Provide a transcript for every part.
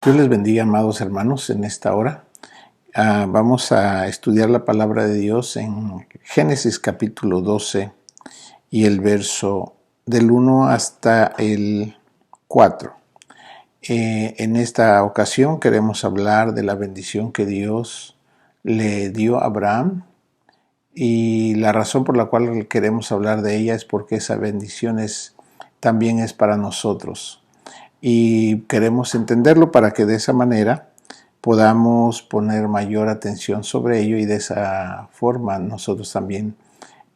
Dios les bendiga, amados hermanos, en esta hora. Vamos a estudiar la palabra de Dios en Génesis capítulo 12 y el verso del 1 hasta el 4. En esta ocasión queremos hablar de la bendición que Dios le dio a Abraham, y la razón por la cual queremos hablar de ella es porque esa bendición también es para nosotros. Y queremos entenderlo para que de esa manera podamos poner mayor atención sobre ello y de esa forma nosotros también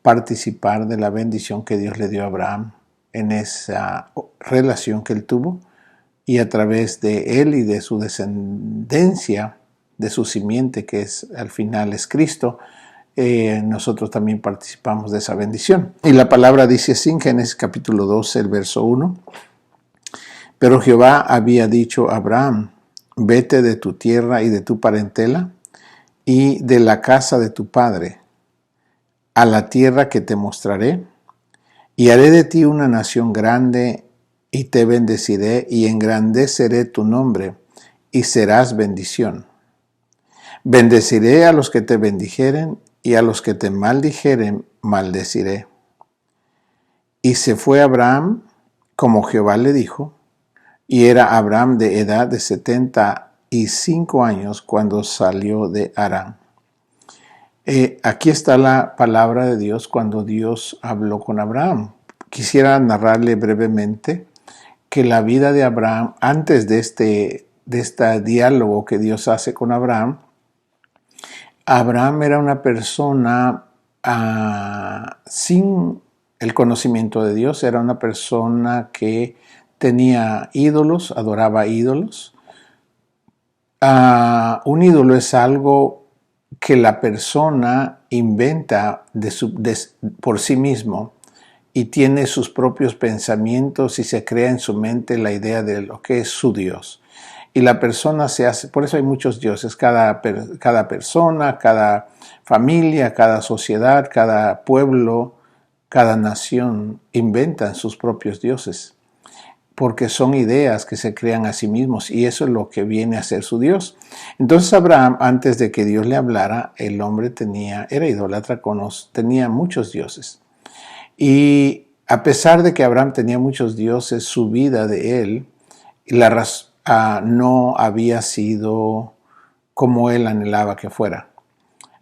participar de la bendición que Dios le dio a Abraham en esa relación que él tuvo, y a través de él y de su descendencia, de su simiente, que al final es Cristo, nosotros también participamos de esa bendición. Y la palabra dice así en Génesis capítulo 12, el verso 1. Pero Jehová había dicho a Abraham: vete de tu tierra y de tu parentela y de la casa de tu padre a la tierra que te mostraré, y haré de ti una nación grande, y te bendeciré y engrandeceré tu nombre, y serás bendición. Bendeciré a los que te bendijeren, y a los que te maldijeren maldeciré. Y se fue Abraham como Jehová le dijo, y era Abraham de edad de 75 años cuando salió de Harán. Aquí está la palabra de Dios cuando Dios habló con Abraham. Quisiera narrarle brevemente que la vida de Abraham, antes de este diálogo que Dios hace con Abraham, Abraham era una persona sin el conocimiento de Dios. Era una persona que tenía ídolos, adoraba ídolos. Un ídolo es algo que la persona inventa por sí mismo y tiene sus propios pensamientos y se crea en su mente la idea de lo que es su Dios. Y la persona se hace, por eso hay muchos dioses, cada persona, cada familia, cada sociedad, cada pueblo, cada nación inventan sus propios dioses, porque son ideas que se crean a sí mismos, y eso es lo que viene a ser su Dios. Entonces Abraham, antes de que Dios le hablara, el hombre era idólatra, tenía muchos dioses. Y a pesar de que Abraham tenía muchos dioses, su vida de él no había sido como él anhelaba que fuera.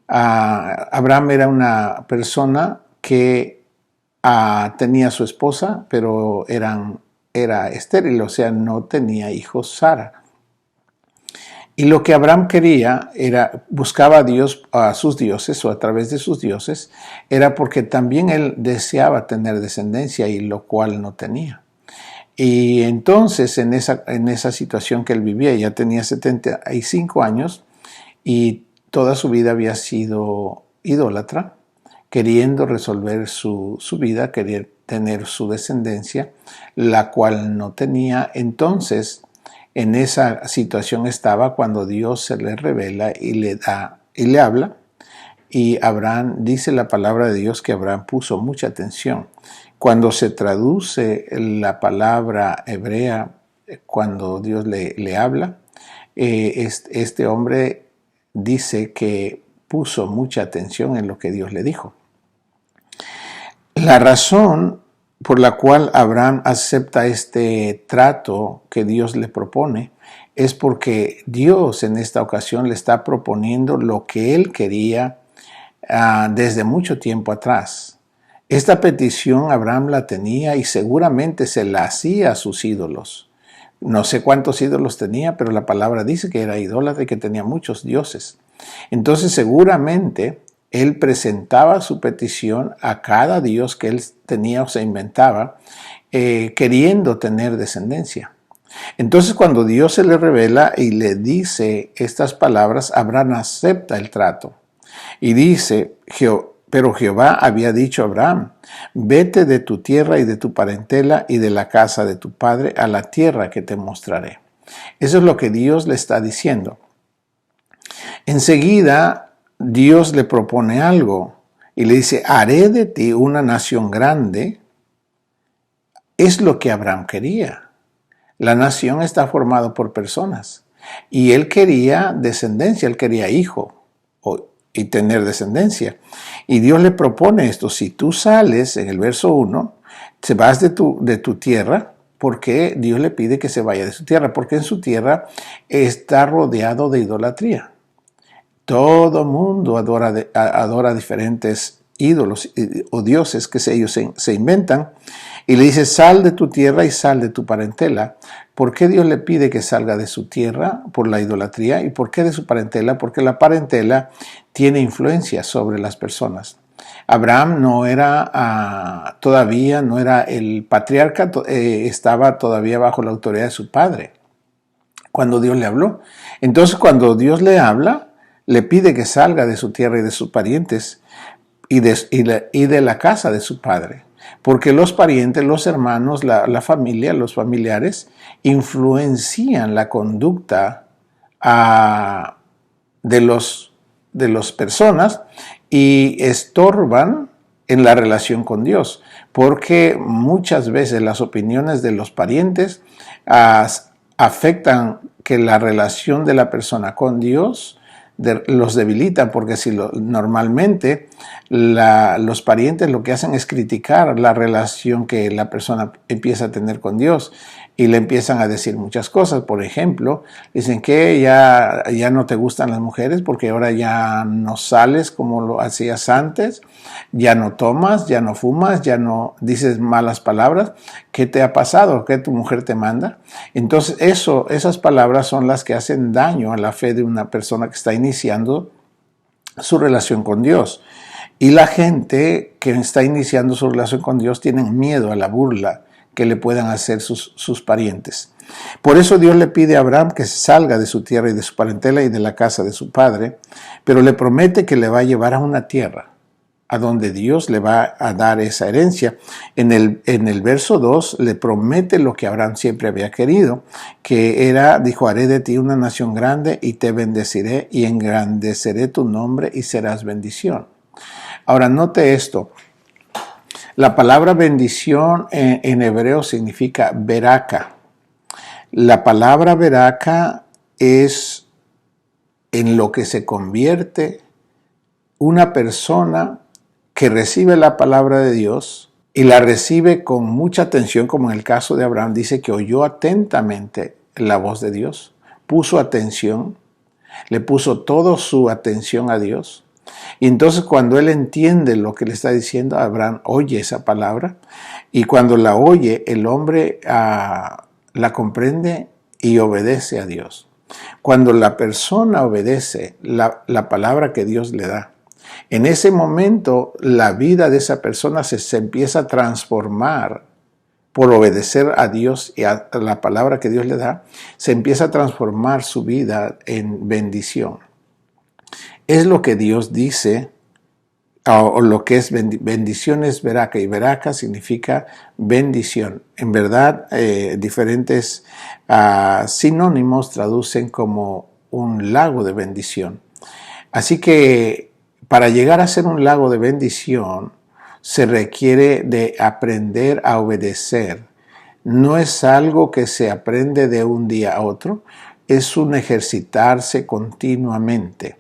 Abraham era una persona que tenía a su esposa, pero era estéril, o sea, no tenía hijos Sara. Y lo que Abraham quería buscaba a Dios, a sus dioses, o a través de sus dioses, era porque también él deseaba tener descendencia, y lo cual no tenía. Y entonces en esa situación que él vivía, ya tenía 75 años y toda su vida había sido idólatra, queriendo resolver su vida, quería tener su descendencia, la cual no tenía. Entonces, en esa situación estaba cuando Dios se le revela y le habla. Y Abraham, dice la palabra de Dios que Abraham puso mucha atención. Cuando se traduce la palabra hebrea, cuando Dios le habla, este hombre dice que puso mucha atención en lo que Dios le dijo. La razón por la cual Abraham acepta este trato que Dios le propone es porque Dios en esta ocasión le está proponiendo lo que él quería desde mucho tiempo atrás. Esta petición Abraham la tenía y seguramente se la hacía a sus ídolos. No sé cuántos ídolos tenía, pero la palabra dice que era idólatra y que tenía muchos dioses. Entonces seguramente él presentaba su petición a cada dios que él tenía o se inventaba, queriendo tener descendencia. Entonces cuando Dios se le revela y le dice estas palabras, Abraham acepta el trato. Y dice: pero Jehová había dicho a Abraham: vete de tu tierra y de tu parentela y de la casa de tu padre a la tierra que te mostraré. Eso es lo que Dios le está diciendo. Enseguida Dios le propone algo y le dice: haré de ti una nación grande. Es lo que Abraham quería. La nación está formada por personas. Y él quería descendencia, él quería hijo y tener descendencia. Y Dios le propone esto: si tú sales, en el verso 1, te vas de tu tierra, porque Dios le pide que se vaya de su tierra, porque en su tierra está rodeado de idolatría. Todo mundo adora diferentes ídolos o dioses que ellos se inventan, y le dice: sal de tu tierra y sal de tu parentela. ¿Por qué Dios le pide que salga de su tierra? Por la idolatría. ¿Y por qué de su parentela? Porque la parentela tiene influencia sobre las personas. Abraham no era todavía, no era el patriarca, estaba todavía bajo la autoridad de su padre cuando Dios le habló. Entonces, cuando Dios le habla, le pide que salga de su tierra y de sus parientes y de la casa de su padre. Porque los parientes, los hermanos, la familia, los familiares influencian la conducta de las personas y estorban en la relación con Dios. Porque muchas veces las opiniones de los parientes afectan que la relación de la persona con Dios los debilitan, porque normalmente los parientes lo que hacen es criticar la relación que la persona empieza a tener con Dios y le empiezan a decir muchas cosas. Por ejemplo, dicen que ya no te gustan las mujeres porque ahora ya no sales como lo hacías antes, ya no tomas, ya no fumas, ya no dices malas palabras. ¿Qué te ha pasado? ¿Qué tu mujer te manda? Entonces esas palabras son las que hacen daño a la fe de una persona que está iniciando su relación con Dios. Y la gente que está iniciando su relación con Dios tienen miedo a la burla que le puedan hacer sus parientes. Por eso Dios le pide a Abraham que salga de su tierra y de su parentela y de la casa de su padre, pero le promete que le va a llevar a una tierra a donde Dios le va a dar esa herencia. En el verso 2 le promete lo que Abraham siempre había querido, que dijo: haré de ti una nación grande y te bendeciré y engrandeceré tu nombre y serás bendición. Ahora note esto: la palabra bendición en hebreo significa beraka. La palabra beraka es en lo que se convierte una persona que recibe la palabra de Dios y la recibe con mucha atención, como en el caso de Abraham. Dice que oyó atentamente la voz de Dios, puso atención, le puso toda su atención a Dios. Y entonces, cuando él entiende lo que le está diciendo, Abraham oye esa palabra, y cuando la oye, el hombre la comprende y obedece a Dios. Cuando la persona obedece la palabra que Dios le da, en ese momento la vida de esa persona se empieza a transformar por obedecer a Dios y a la palabra que Dios le da. Se empieza a transformar su vida en bendición. Es lo que Dios dice, o lo que es bendición es beraka, y beraka significa bendición. En verdad, diferentes sinónimos traducen como un lago de bendición. Así que para llegar a ser un lago de bendición se requiere de aprender a obedecer. No es algo que se aprende de un día a otro, es un ejercitarse continuamente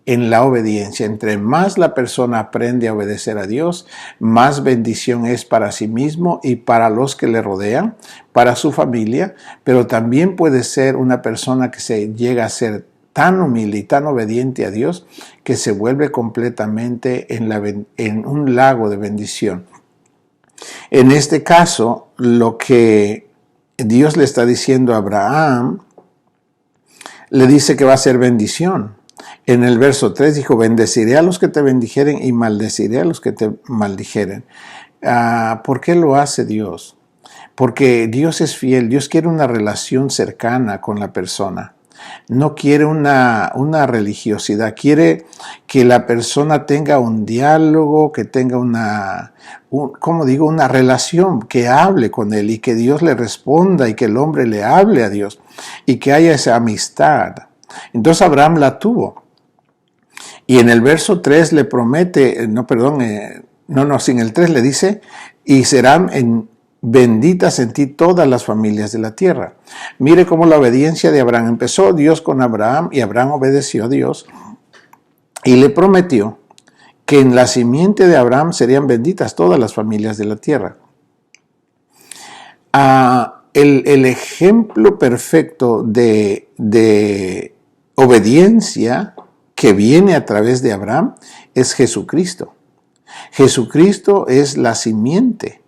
en la obediencia. Entre más la persona aprende a obedecer a Dios, más bendición es para sí mismo y para los que le rodean, para su familia, pero también puede ser una persona que se llega a ser tan humilde y tan obediente a Dios que se vuelve completamente en un lago de bendición. En este caso, lo que Dios le está diciendo a Abraham, le dice que va a ser bendición. En el verso 3 dijo: bendeciré a los que te bendijeren y maldeciré a los que te maldijeren. ¿Por qué lo hace Dios? Porque Dios es fiel. Dios quiere una relación cercana con la persona. No quiere una religiosidad, quiere que la persona tenga un diálogo, que tenga una relación, que hable con él y que Dios le responda y que el hombre le hable a Dios y que haya esa amistad. Entonces Abraham la tuvo. Y en el verso 3 le promete, sin el 3 le dice: y serán benditas en ti todas las familias de la tierra. Mire cómo la obediencia de Abraham empezó. Dios con Abraham, y Abraham obedeció a Dios y le prometió que en la simiente de Abraham serían benditas todas las familias de la tierra. El ejemplo perfecto de obediencia que viene a través de Abraham es Jesucristo. Jesucristo es la simiente.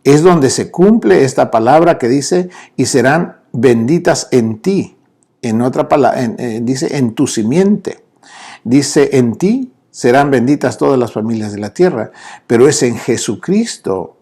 Es donde se cumple esta palabra que dice, y serán benditas en ti. En otra palabra, dice, en tu simiente. Dice, en ti serán benditas todas las familias de la tierra. Pero es en Jesucristo.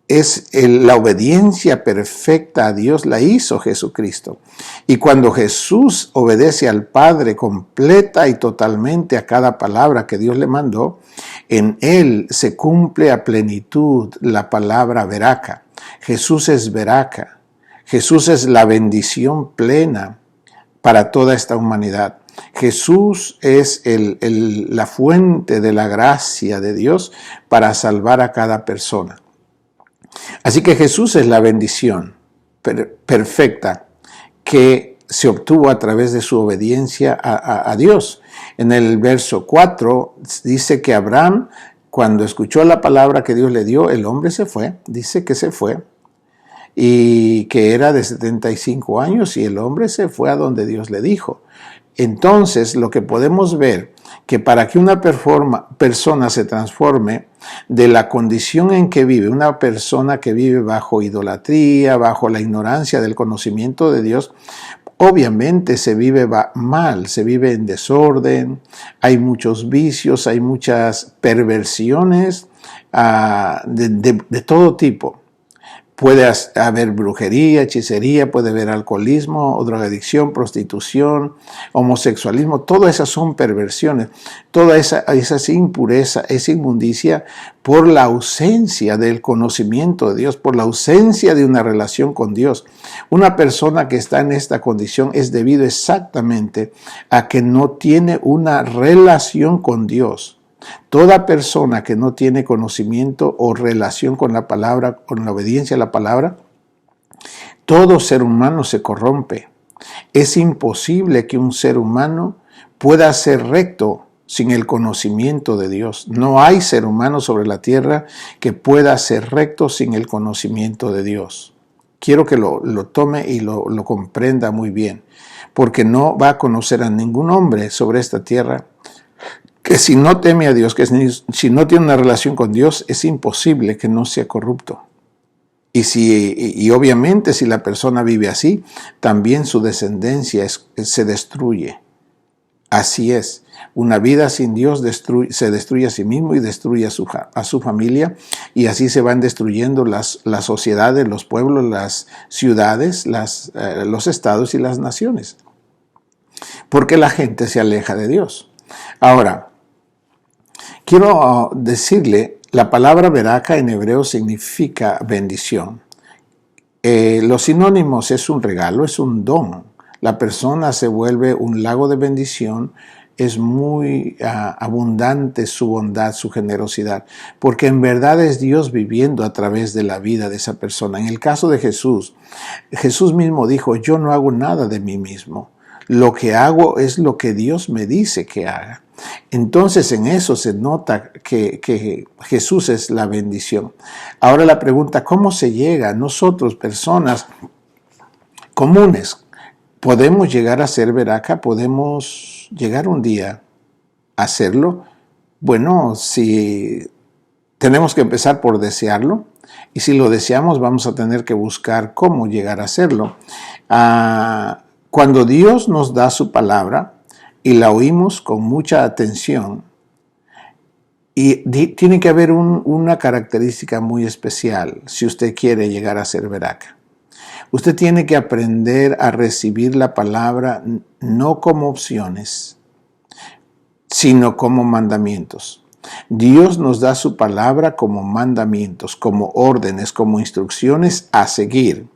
Es la obediencia perfecta a Dios la hizo Jesucristo. Y cuando Jesús obedece al Padre completa y totalmente a cada palabra que Dios le mandó, en Él se cumple a plenitud la palabra veraca. Jesús es veraca. Jesús es la bendición plena para toda esta humanidad. Jesús es la fuente de la gracia de Dios para salvar a cada persona. Así que Jesús es la bendición perfecta que se obtuvo a través de su obediencia a Dios. En el verso 4 dice que Abraham, cuando escuchó la palabra que Dios le dio, el hombre se fue, dice que se fue, y que era de 75 años, y el hombre se fue a donde Dios le dijo. Entonces, lo que podemos ver, que para que una persona se transforme de la condición en que vive, una persona que vive bajo idolatría, bajo la ignorancia del conocimiento de Dios, obviamente se vive mal, se vive en desorden, hay muchos vicios, hay muchas perversiones de todo tipo. Puede haber brujería, hechicería, puede haber alcoholismo, drogadicción, prostitución, homosexualismo. Todas esas son perversiones. Toda esa impureza, esa inmundicia, por la ausencia del conocimiento de Dios, por la ausencia de una relación con Dios. Una persona que está en esta condición es debido exactamente a que no tiene una relación con Dios. Toda persona que no tiene conocimiento o relación con la palabra, con la obediencia a la palabra, todo ser humano se corrompe. Es imposible que un ser humano pueda ser recto sin el conocimiento de Dios. No hay ser humano sobre la tierra que pueda ser recto sin el conocimiento de Dios. Quiero que lo tome y lo comprenda muy bien, porque no va a conocer a ningún hombre sobre esta tierra que si no teme a Dios, que si no tiene una relación con Dios, es imposible que no sea corrupto. Y obviamente si la persona vive así, también su descendencia se destruye. Así es. Una vida sin Dios se destruye a sí mismo y destruye a su familia, y así se van destruyendo las sociedades, los pueblos, las ciudades, los estados y las naciones. Porque la gente se aleja de Dios. Ahora, quiero decirle, la palabra veraca en hebreo significa bendición. Los sinónimos es un regalo, es un don. La persona se vuelve un lago de bendición, es muy abundante su bondad, su generosidad, porque en verdad es Dios viviendo a través de la vida de esa persona. En el caso de Jesús, Jesús mismo dijo, yo no hago nada de mí mismo. Lo que hago es lo que Dios me dice que haga. Entonces en eso se nota que Jesús es la bendición. Ahora la pregunta, ¿cómo se llega? Nosotros, personas comunes, ¿podemos llegar a ser veraca? ¿Podemos llegar un día a hacerlo? Bueno, si tenemos que empezar por desearlo, y si lo deseamos vamos a tener que buscar cómo llegar a hacerlo. Cuando Dios nos da su palabra y la oímos con mucha atención, y tiene que haber una característica muy especial si usted quiere llegar a ser veraca. Usted tiene que aprender a recibir la palabra no como opciones, sino como mandamientos. Dios nos da su palabra como mandamientos, como órdenes, como instrucciones a seguir.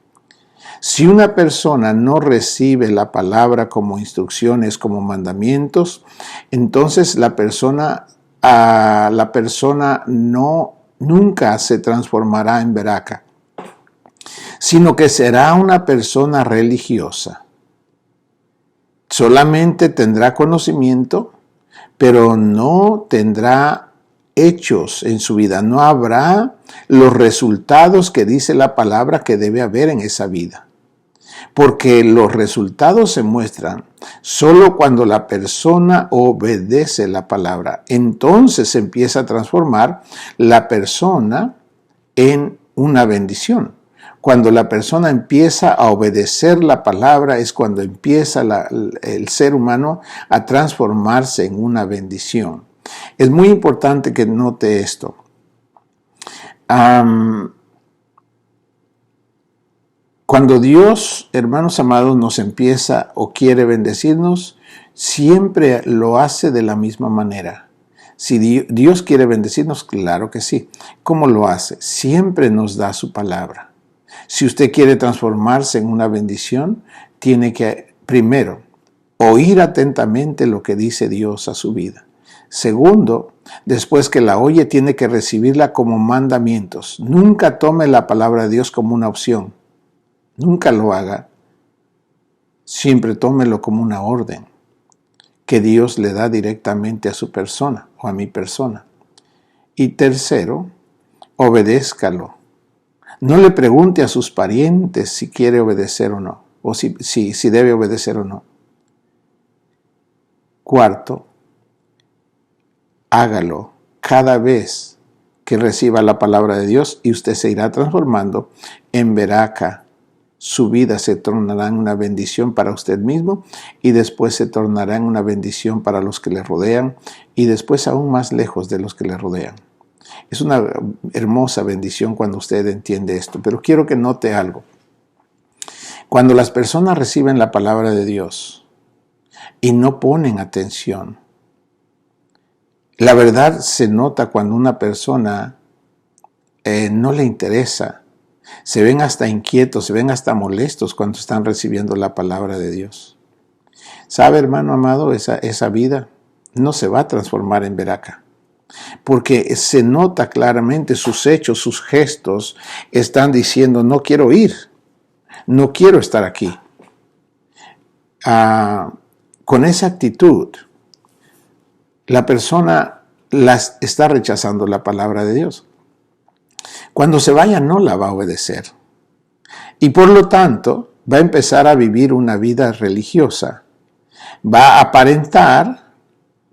Si una persona no recibe la palabra como instrucciones, como mandamientos, entonces la persona nunca se transformará en veraca. sino que será una persona religiosa. Solamente tendrá conocimiento, pero no tendrá hechos en su vida. No habrá los resultados que dice la palabra que debe haber en esa vida. Porque los resultados se muestran solo cuando la persona obedece la palabra. Entonces se empieza a transformar la persona en una bendición. Cuando la persona empieza a obedecer la palabra es cuando empieza el ser humano a transformarse en una bendición. Es muy importante que note esto. Cuando Dios, hermanos amados, nos empieza o quiere bendecirnos, siempre lo hace de la misma manera. Si Dios quiere bendecirnos, claro que sí. ¿Cómo lo hace? Siempre nos da su palabra. Si usted quiere transformarse en una bendición, tiene que, primero, oír atentamente lo que dice Dios a su vida. Segundo, después que la oye, tiene que recibirla como mandamientos. Nunca tome la palabra de Dios como una opción. Nunca lo haga. Siempre tómelo como una orden que Dios le da directamente a su persona o a mi persona. Y tercero, obedézcalo. No le pregunte a sus parientes si quiere obedecer o no, o si debe obedecer o no. Cuarto, hágalo cada vez que reciba la palabra de Dios y usted se irá transformando en veraca. Su vida se tornará en una bendición para usted mismo y después se tornará en una bendición para los que le rodean y después aún más lejos de los que le rodean. Es una hermosa bendición cuando usted entiende esto, pero quiero que note algo. Cuando las personas reciben la palabra de Dios y no ponen atención, la verdad se nota cuando una persona no le interesa. Se ven hasta inquietos, se ven hasta molestos cuando están recibiendo la palabra de Dios. ¿Sabe, hermano amado? Esa vida no se va a transformar en veraca. Porque se nota claramente sus hechos, sus gestos, están diciendo, no quiero ir, no quiero estar aquí. Con esa actitud, la persona está rechazando la palabra de Dios. Cuando se vaya no la va a obedecer. Y por lo tanto, va a empezar a vivir una vida religiosa. Va a aparentar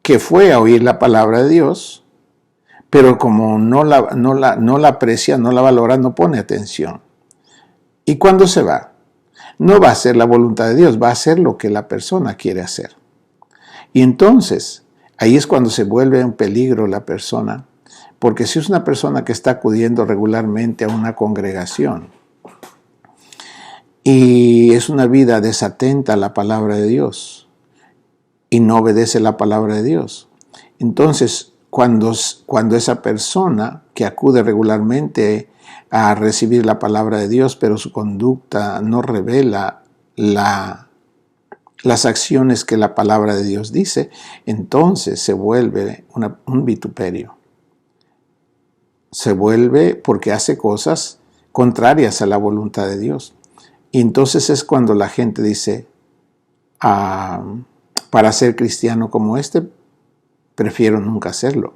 que fue a oír la palabra de Dios, pero como no la aprecia, no la valora, no pone atención. ¿Y cuando se va? No va a hacer la voluntad de Dios, va a hacer lo que la persona quiere hacer. Y entonces, ahí es cuando se vuelve un peligro la persona, porque si es una persona que está acudiendo regularmente a una congregación y es una vida desatenta a la palabra de Dios y no obedece la palabra de Dios, entonces cuando esa persona que acude regularmente a recibir la palabra de Dios, pero su conducta no revela las acciones que la palabra de Dios dice, entonces se vuelve un vituperio. Se vuelve porque hace cosas contrarias a la voluntad de Dios. Y entonces es cuando la gente dice, para ser cristiano como este, prefiero nunca hacerlo.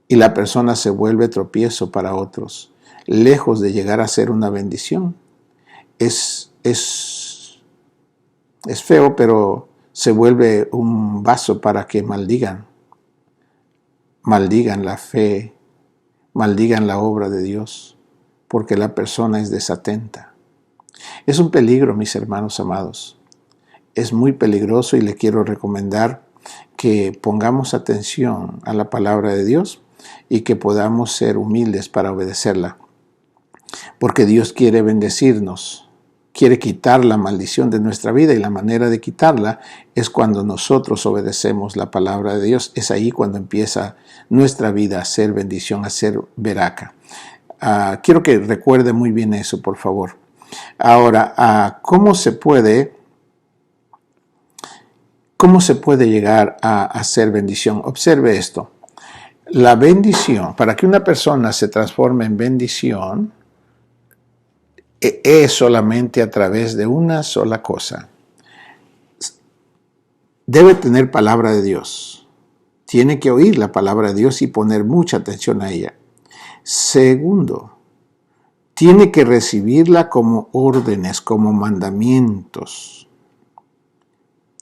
Y la persona se vuelve tropiezo para otros, lejos de llegar a ser una bendición. Es feo, pero se vuelve un vaso para que maldigan la fe, maldigan la obra de Dios, porque la persona es desatenta. Es un peligro, mis hermanos amados. Es muy peligroso y le quiero recomendar que pongamos atención a la palabra de Dios y que podamos ser humildes para obedecerla. Porque Dios quiere bendecirnos, quiere quitar la maldición de nuestra vida y la manera de quitarla es cuando nosotros obedecemos la palabra de Dios. Es ahí cuando empieza nuestra vida a ser bendición, a ser veraca. Quiero que recuerde muy bien eso, por favor. Ahora, ¿cómo se puede llegar a ser bendición? Observe esto. La bendición, para que una persona se transforme en bendición, es solamente a través de una sola cosa. Debe tener palabra de Dios. Tiene que oír la palabra de Dios y poner mucha atención a ella. Segundo, tiene que recibirla como órdenes, como mandamientos.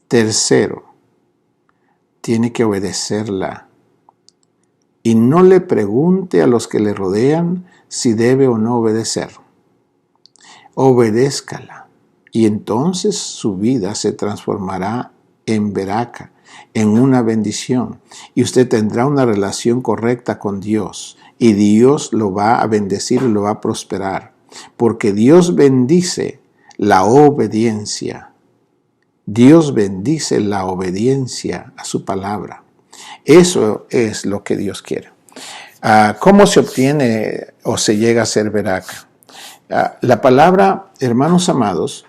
Tercero, tiene que obedecerla. Y no le pregunte a los que le rodean si debe o no obedecer. Obedézcala. Y entonces su vida se transformará en veraca, en una bendición. Y usted tendrá una relación correcta con Dios. Y Dios lo va a bendecir y lo va a prosperar. Porque Dios bendice la obediencia. Dios bendice la obediencia a su palabra. Eso es lo que Dios quiere. ¿Cómo se obtiene o se llega a ser veraca? La palabra, hermanos amados,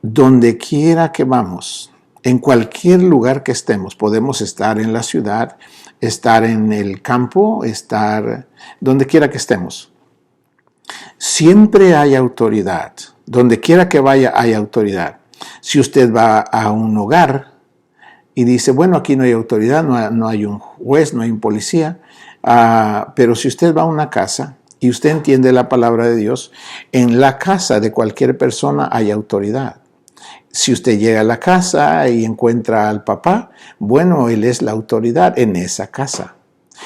donde quiera que vamos, en cualquier lugar que estemos, podemos estar en la ciudad, estar en el campo, estar donde quiera que estemos. Siempre hay autoridad. Donde quiera que vaya hay autoridad. Si usted va a un hogar y dice, bueno, aquí no hay autoridad, no hay un juez, no hay un policía, pero si usted va a una casa y usted entiende la palabra de Dios, en la casa de cualquier persona hay autoridad. Si usted llega a la casa y encuentra al papá, bueno, él es la autoridad en esa casa.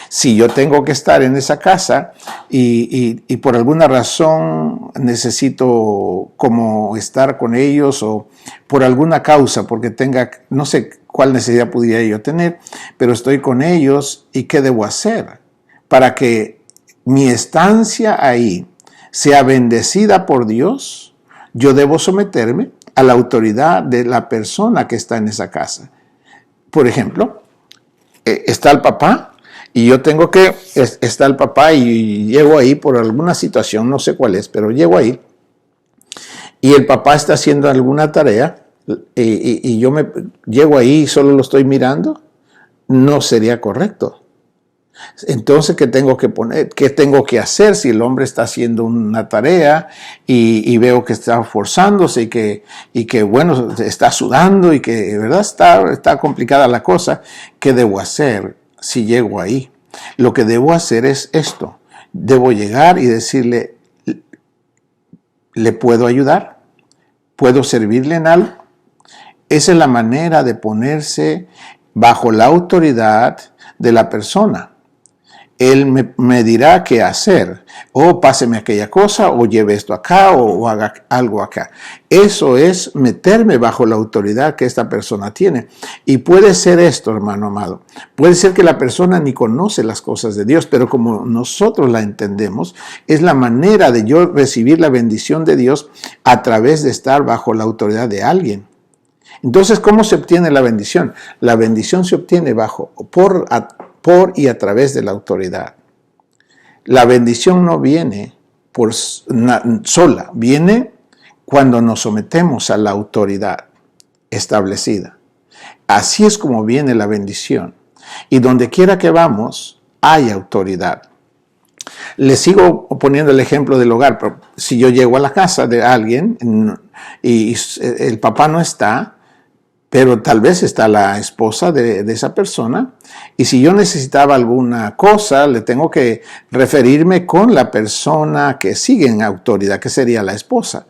Si yo tengo que estar en esa casa y por alguna razón necesito como estar con ellos o por alguna causa, porque tenga, no sé cuál necesidad pudiera yo tener, pero estoy con ellos y ¿qué debo hacer para que mi estancia ahí sea bendecida por Dios? Yo debo someterme a la autoridad de la persona que está en esa casa. Por ejemplo, está el papá. Y yo tengo que, está el papá y llego ahí por alguna situación, no sé cuál es, pero llego ahí y el papá está haciendo alguna tarea y yo llego ahí y solo lo estoy mirando, no sería correcto. Entonces, ¿qué tengo que poner? ¿Qué tengo que hacer si el hombre está haciendo una tarea y veo que está forzándose y que bueno, está sudando y que, ¿verdad? Está complicada la cosa? ¿Qué debo hacer si llego ahí? Lo que debo hacer es esto. Debo llegar y decirle, ¿le puedo ayudar? ¿Puedo servirle en algo? Esa es la manera de ponerse bajo la autoridad de la persona. Él me dirá qué hacer, o páseme aquella cosa, o lleve esto acá, o haga algo acá. Eso es meterme bajo la autoridad que esta persona tiene. Y puede ser esto, hermano amado. Puede ser que la persona ni conoce las cosas de Dios, pero como nosotros la entendemos, es la manera de yo recibir la bendición de Dios a través de estar bajo la autoridad de alguien. Entonces, ¿cómo se obtiene la bendición? La bendición se obtiene por y a través de la autoridad. La bendición no viene sola, viene cuando nos sometemos a la autoridad establecida. Así es como viene la bendición. Y donde quiera que vamos, hay autoridad. Les sigo poniendo el ejemplo del hogar. Pero si yo llego a la casa de alguien y el papá no está, pero tal vez está la esposa de esa persona, y si yo necesitaba alguna cosa, le tengo que referirme con la persona que sigue en autoridad, que sería la esposa,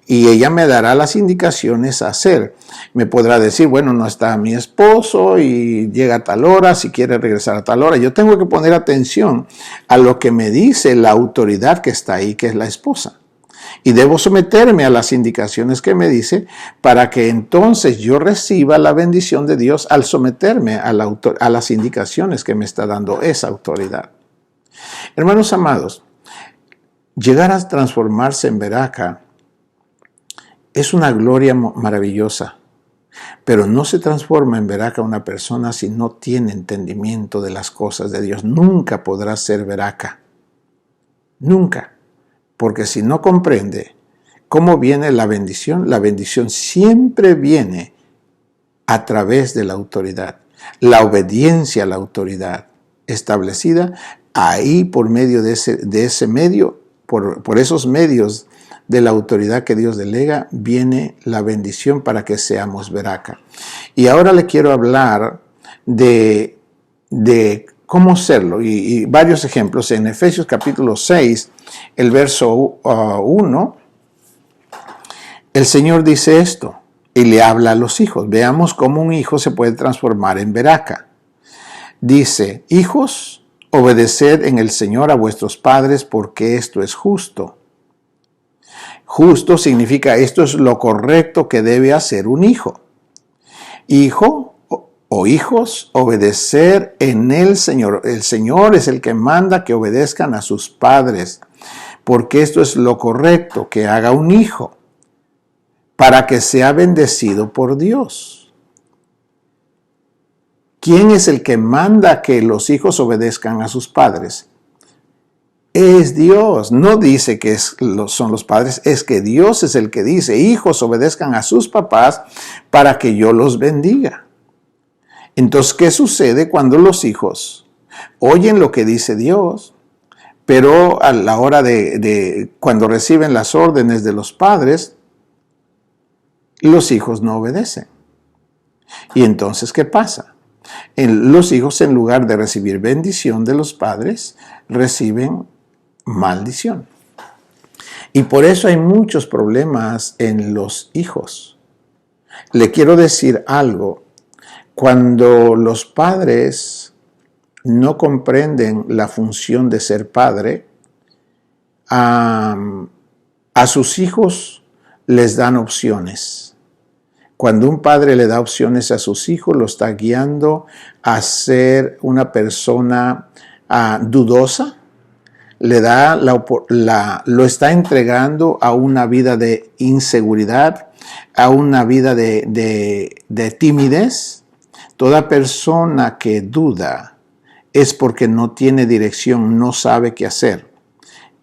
y ella me dará las indicaciones a hacer. Me podrá decir, bueno, no está mi esposo y llega a tal hora, si quiere regresar a tal hora. Yo tengo que poner atención a lo que me dice la autoridad que está ahí, que es la esposa. Y debo someterme a las indicaciones que me dice para que entonces yo reciba la bendición de Dios al someterme a las indicaciones que me está dando esa autoridad. Hermanos amados, llegar a transformarse en veraca es una gloria maravillosa, pero no se transforma en veraca una persona si no tiene entendimiento de las cosas de Dios. Nunca podrá ser veraca. Nunca. Porque si no comprende cómo viene la bendición siempre viene a través de la autoridad. La obediencia a la autoridad establecida, ahí por medio de ese medio, por esos medios de la autoridad que Dios delega, viene la bendición para que seamos veraca. Y ahora le quiero hablar de cómo serlo, y varios ejemplos. En Efesios capítulo 6, el verso 1, el Señor dice esto, y le habla a los hijos. Veamos cómo un hijo se puede transformar en veraca. Dice, hijos, obedeced en el Señor a vuestros padres, porque esto es justo. Justo significa esto es lo correcto que debe hacer un hijo. Hijo o hijos, obedecer en el Señor. El Señor es el que manda que obedezcan a sus padres, porque esto es lo correcto que haga un hijo, para que sea bendecido por Dios. ¿Quién es el que manda que los hijos obedezcan a sus padres? Es Dios. No dice que son los padres, es que Dios es el que dice, hijos, obedezcan a sus papás para que yo los bendiga. Entonces, ¿qué sucede cuando los hijos oyen lo que dice Dios, pero a la hora de cuando reciben las órdenes de los padres, los hijos no obedecen? Y entonces, ¿qué pasa? Los hijos, en lugar de recibir bendición de los padres, reciben maldición. Y por eso hay muchos problemas en los hijos. Le quiero decir algo. Cuando los padres no comprenden la función de ser padre, a sus hijos les dan opciones. Cuando un padre le da opciones a sus hijos, lo está guiando a ser una persona dudosa, lo está entregando a una vida de inseguridad, a una vida de timidez. Toda persona que duda es porque no tiene dirección, no sabe qué hacer.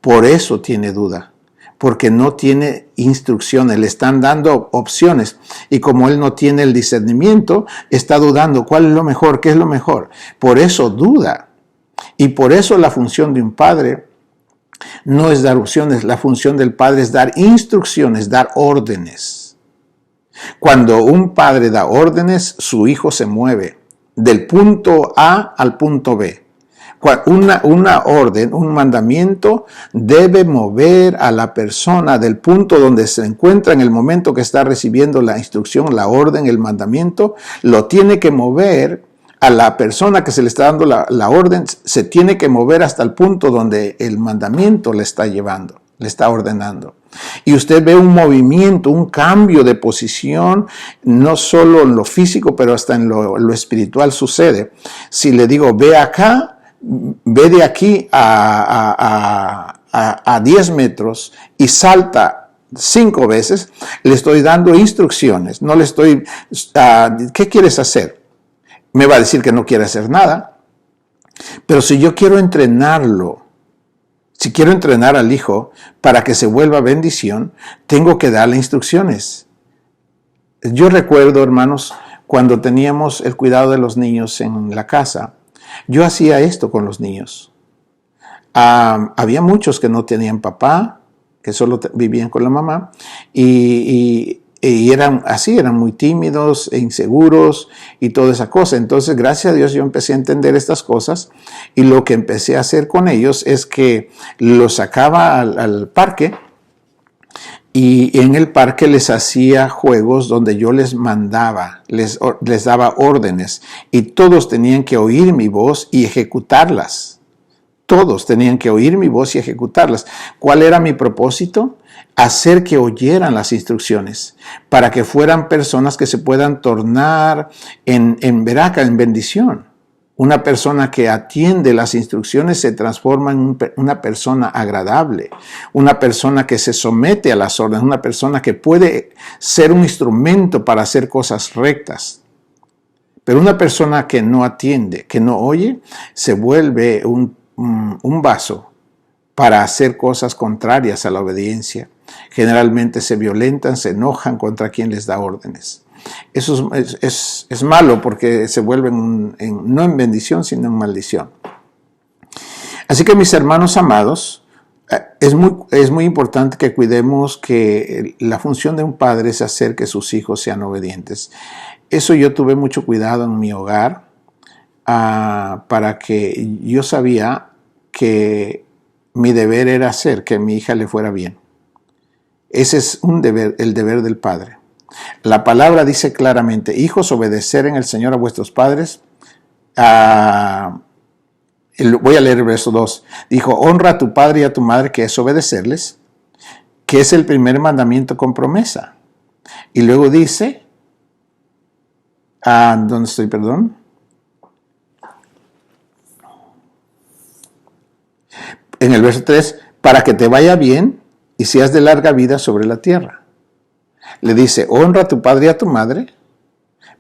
Por eso tiene duda, porque no tiene instrucciones, le están dando opciones. Y como él no tiene el discernimiento, está dudando cuál es lo mejor, qué es lo mejor. Por eso duda. Y por eso la función de un padre no es dar opciones, la función del padre es dar instrucciones, dar órdenes. Cuando un padre da órdenes, su hijo se mueve del punto A al punto B. Una orden, un mandamiento debe mover a la persona del punto donde se encuentra en el momento que está recibiendo la instrucción, la orden, el mandamiento, lo tiene que mover a la persona que se le está dando la orden, se tiene que mover hasta el punto donde el mandamiento le está llevando, le está ordenando. Y usted ve un movimiento, un cambio de posición, no solo en lo físico, pero hasta en lo espiritual sucede. Si le digo, ve acá, ve de aquí a 10 metros y salta 5 veces, le estoy dando instrucciones, no le estoy, ¿qué quieres hacer? Me va a decir que no quiere hacer nada. Pero si yo quiero entrenarlo, si quiero entrenar al hijo para que se vuelva bendición, tengo que darle instrucciones. Yo recuerdo, hermanos, cuando teníamos el cuidado de los niños en la casa, yo hacía esto con los niños. Había muchos que no tenían papá, que solo vivían con la mamá, y eran así, eran muy tímidos e inseguros y toda esa cosa. Entonces, gracias a Dios, yo empecé a entender estas cosas y lo que empecé a hacer con ellos es que los sacaba al parque y en el parque les hacía juegos donde yo les mandaba, les daba órdenes y todos tenían que oír mi voz y ejecutarlas. Todos tenían que oír mi voz y ejecutarlas. ¿Cuál era mi propósito? Hacer que oyeran las instrucciones, para que fueran personas que se puedan tornar en veraca, en bendición. Una persona que atiende las instrucciones se transforma en una persona agradable, una persona que se somete a las órdenes, una persona que puede ser un instrumento para hacer cosas rectas. Pero una persona que no atiende, que no oye, se vuelve un vaso para hacer cosas contrarias a la obediencia. Generalmente se violentan, se enojan contra quien les da órdenes. Eso es malo porque se vuelven no en bendición, sino en maldición. Así que mis hermanos amados, Es muy importante que cuidemos que la función de un padre es hacer que sus hijos sean obedientes. Eso yo tuve mucho cuidado en mi hogar, para que yo sabía que mi deber era hacer que a mi hija le fuera bien. Ese es un deber, el deber del padre. La palabra dice claramente: hijos, obedecer en el Señor a vuestros padres. Voy a leer el verso 2. Dijo: honra a tu padre y a tu madre, que es obedecerles, que es el primer mandamiento con promesa. Y luego dice, ¿dónde estoy? Perdón. En el verso 3, para que te vaya bien y seas de larga vida sobre la tierra. Le dice: honra a tu padre y a tu madre,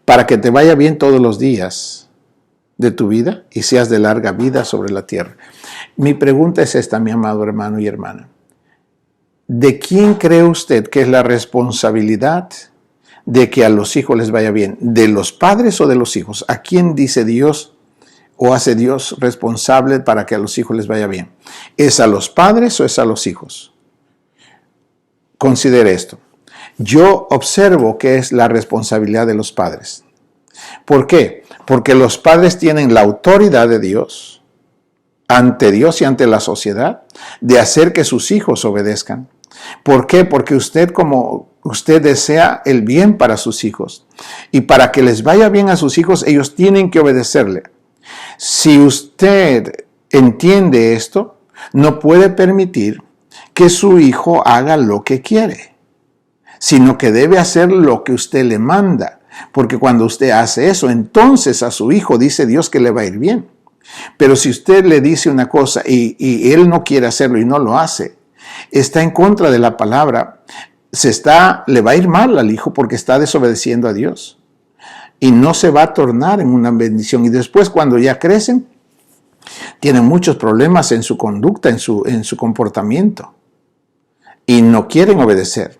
para que te vaya bien todos los días de tu vida y seas de larga vida sobre la tierra. Mi pregunta es esta, mi amado hermano y hermana. ¿De quién cree usted que es la responsabilidad de que a los hijos les vaya bien? ¿De los padres o de los hijos? ¿A quién dice Dios o hace Dios responsable para que a los hijos les vaya bien? ¿Es a los padres o es a los hijos? Considere esto. Yo observo que es la responsabilidad de los padres. ¿Por qué? Porque los padres tienen la autoridad de Dios, ante Dios y ante la sociedad, de hacer que sus hijos obedezcan. ¿Por qué? Porque usted desea el bien para sus hijos. Y para que les vaya bien a sus hijos, ellos tienen que obedecerle. Si usted entiende esto, no puede permitir que su hijo haga lo que quiere, sino que debe hacer lo que usted le manda. Porque cuando usted hace eso, entonces a su hijo dice Dios que le va a ir bien. Pero si usted le dice una cosa y él no quiere hacerlo y no lo hace, está en contra de la palabra, le va a ir mal al hijo porque está desobedeciendo a Dios. Y no se va a tornar en una bendición. Y después, cuando ya crecen, tienen muchos problemas en su conducta, en su comportamiento. Y no quieren obedecer.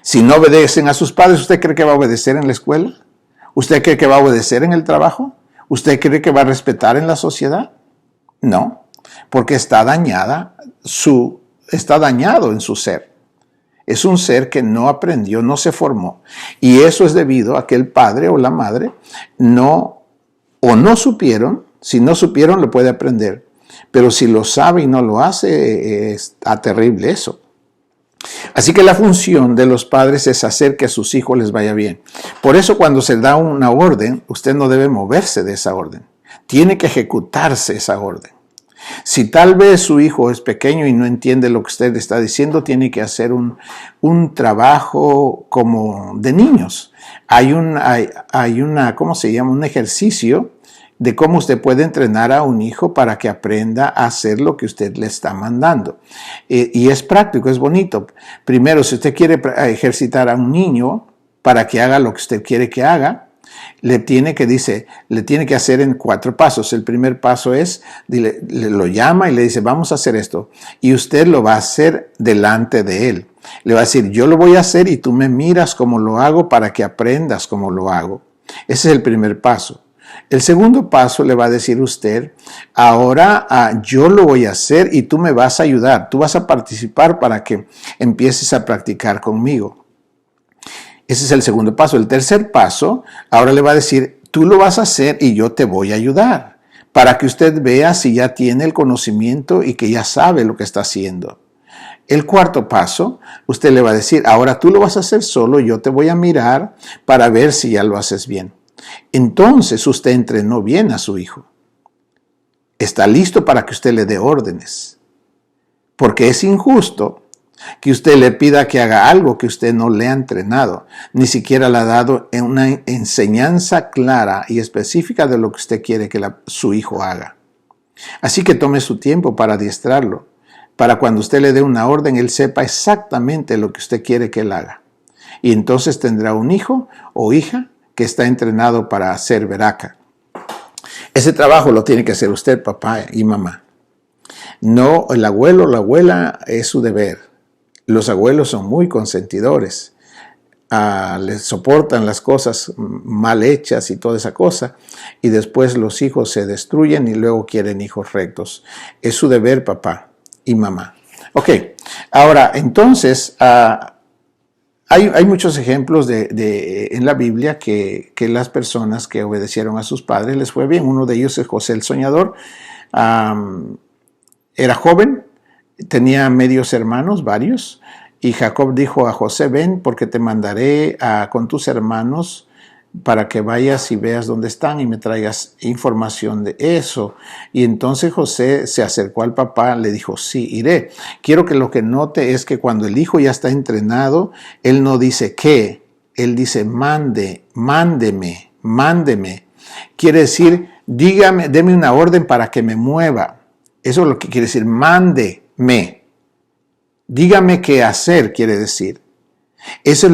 Si no obedecen a sus padres, ¿usted cree que va a obedecer en la escuela? ¿Usted cree que va a obedecer en el trabajo? ¿Usted cree que va a respetar en la sociedad? No, porque está dañado en su ser. Es un ser que no aprendió, no se formó. Y eso es debido a que el padre o la madre no supieron. Si no supieron, lo puede aprender. Pero si lo sabe y no lo hace, está terrible eso. Así que la función de los padres es hacer que a sus hijos les vaya bien. Por eso, cuando se da una orden, usted no debe moverse de esa orden. Tiene que ejecutarse esa orden. Si tal vez su hijo es pequeño y no entiende lo que usted le está diciendo, tiene que hacer un trabajo como de niños. Hay ¿cómo se llama? Un ejercicio de cómo usted puede entrenar a un hijo para que aprenda a hacer lo que usted le está mandando. Y es práctico, es bonito. Primero, si usted quiere ejercitar a un niño para que haga lo que usted quiere que haga, le tiene que hacer en 4 pasos. El primer paso es, lo llama y le dice: vamos a hacer esto. Y usted lo va a hacer delante de él. Le va a decir: yo lo voy a hacer y tú me miras cómo lo hago para que aprendas cómo lo hago. Ese es el primer paso. El segundo paso le va a decir usted: ahora yo lo voy a hacer y tú me vas a ayudar. Tú vas a participar para que empieces a practicar conmigo. Ese es el segundo paso. El tercer paso, ahora le va a decir: tú lo vas a hacer y yo te voy a ayudar, para que usted vea si ya tiene el conocimiento y que ya sabe lo que está haciendo. El cuarto paso, usted le va a decir: ahora tú lo vas a hacer solo, yo te voy a mirar para ver si ya lo haces bien. Entonces usted entrenó bien a su hijo. Está listo para que usted le dé órdenes. Porque es injusto que usted le pida que haga algo que usted no le ha entrenado, ni siquiera le ha dado una enseñanza clara y específica de lo que usted quiere que su hijo haga. Así que tome su tiempo para adiestrarlo, para cuando usted le dé una orden, él sepa exactamente lo que usted quiere que él haga. Y entonces tendrá un hijo o hija que está entrenado para ser veraca. Ese trabajo lo tiene que hacer usted, papá y mamá. No el abuelo o la abuela, es su deber. Los abuelos son muy consentidores. Les soportan las cosas mal hechas y toda esa cosa. Y después los hijos se destruyen y luego quieren hijos rectos. Es su deber, papá y mamá. Ok, ahora entonces hay muchos ejemplos en la Biblia que las personas que obedecieron a sus padres les fue bien. Uno de ellos es José el soñador. Era joven, tenía medios hermanos, varios, y Jacob dijo a José: ven, porque te mandaré con tus hermanos para que vayas y veas dónde están y me traigas información de eso. Y entonces José se acercó al papá, le dijo: sí, iré. Quiero que lo que note es que cuando el hijo ya está entrenado, él no dice qué, él dice mándeme. Quiere decir, dígame, deme una orden para que me mueva. Eso es lo que quiere decir, mándeme. Dígame qué hacer, quiere decir. Esa es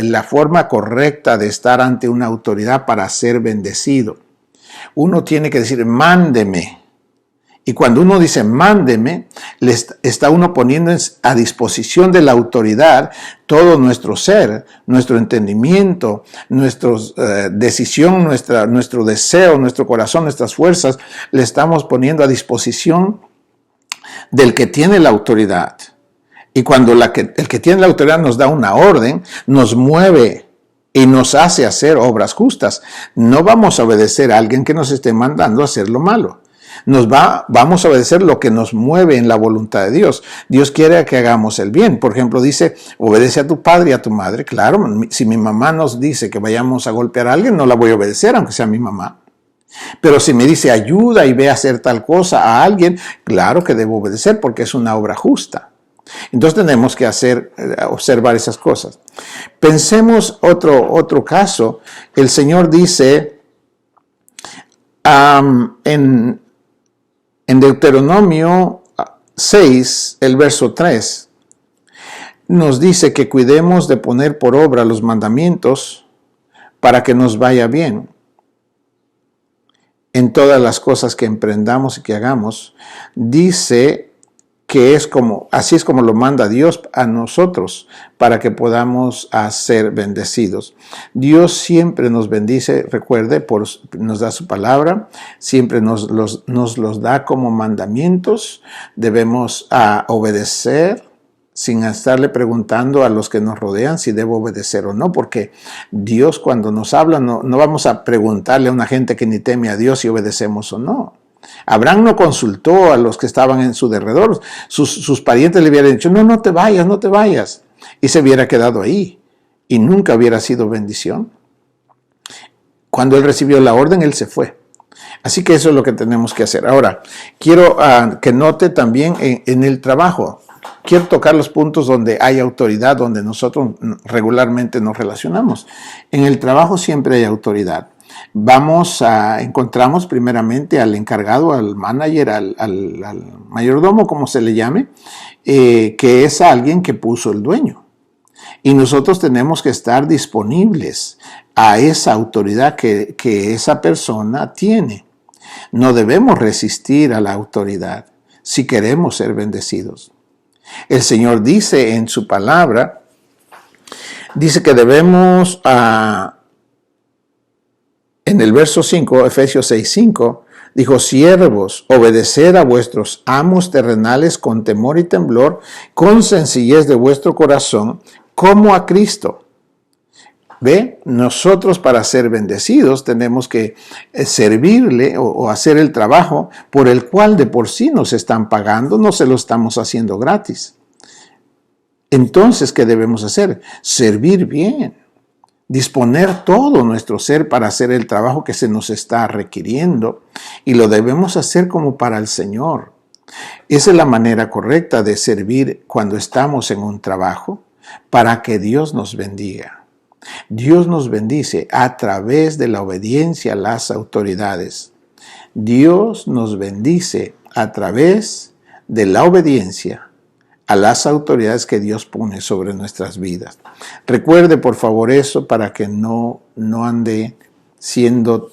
la forma correcta de estar ante una autoridad para ser bendecido. Uno tiene que decir, mándeme. Y cuando uno dice, mándeme, le está uno poniendo a disposición de la autoridad todo nuestro ser, nuestro entendimiento, nuestra decisión, nuestro deseo, nuestro corazón, nuestras fuerzas, le estamos poniendo a disposición del que tiene la autoridad. Y cuando el que tiene la autoridad nos da una orden, nos mueve y nos hace hacer obras justas. No vamos a obedecer a alguien que nos esté mandando a hacer lo malo. Vamos a obedecer lo que nos mueve en la voluntad de Dios. Dios quiere que hagamos el bien. Por ejemplo, dice, obedece a tu padre y a tu madre. Claro, si mi mamá nos dice que vayamos a golpear a alguien, no la voy a obedecer, aunque sea mi mamá. Pero si me dice ayuda y ve a hacer tal cosa a alguien, claro que debo obedecer porque es una obra justa. Entonces tenemos que observar esas cosas. Pensemos otro caso. El Señor dice en Deuteronomio 6, el verso 3, nos dice que cuidemos de poner por obra los mandamientos para que nos vaya bien en todas las cosas que emprendamos y que hagamos. Dice que así es como lo manda Dios a nosotros, para que podamos ser bendecidos. Dios siempre nos bendice, recuerde, nos da su palabra, siempre nos los da como mandamientos. Debemos obedecer sin estarle preguntando a los que nos rodean si debo obedecer o no, porque Dios cuando nos habla no vamos a preguntarle a una gente que ni teme a Dios si obedecemos o no. Abraham no consultó a los que estaban en su derredor. Sus parientes le hubieran dicho, no te vayas. Y se hubiera quedado ahí. Y nunca hubiera sido bendición. Cuando él recibió la orden, él se fue. Así que eso es lo que tenemos que hacer. Ahora, quiero que note también en el trabajo. Quiero tocar los puntos donde hay autoridad, donde nosotros regularmente nos relacionamos. En el trabajo siempre hay autoridad. Encontramos primeramente al encargado, al manager, al mayordomo, como se le llame, que es alguien que puso el dueño. Y nosotros tenemos que estar disponibles a esa autoridad que esa persona tiene. No debemos resistir a la autoridad si queremos ser bendecidos. El Señor dice en su palabra, dice que debemos... En el verso 5, Efesios 6:5, dijo, siervos, obedeced a vuestros amos terrenales con temor y temblor, con sencillez de vuestro corazón, como a Cristo. ¿Ve? Nosotros para ser bendecidos tenemos que servirle o hacer el trabajo por el cual de por sí nos están pagando, no se lo estamos haciendo gratis. Entonces, ¿qué debemos hacer? Servir bien. Disponer todo nuestro ser para hacer el trabajo que se nos está requiriendo y lo debemos hacer como para el Señor. Esa es la manera correcta de servir cuando estamos en un trabajo para que Dios nos bendiga. Dios nos bendice a través de la obediencia a las autoridades. Dios nos bendice a través de la obediencia a las autoridades que Dios pone sobre nuestras vidas. Recuerde, por favor, eso para que no ande siendo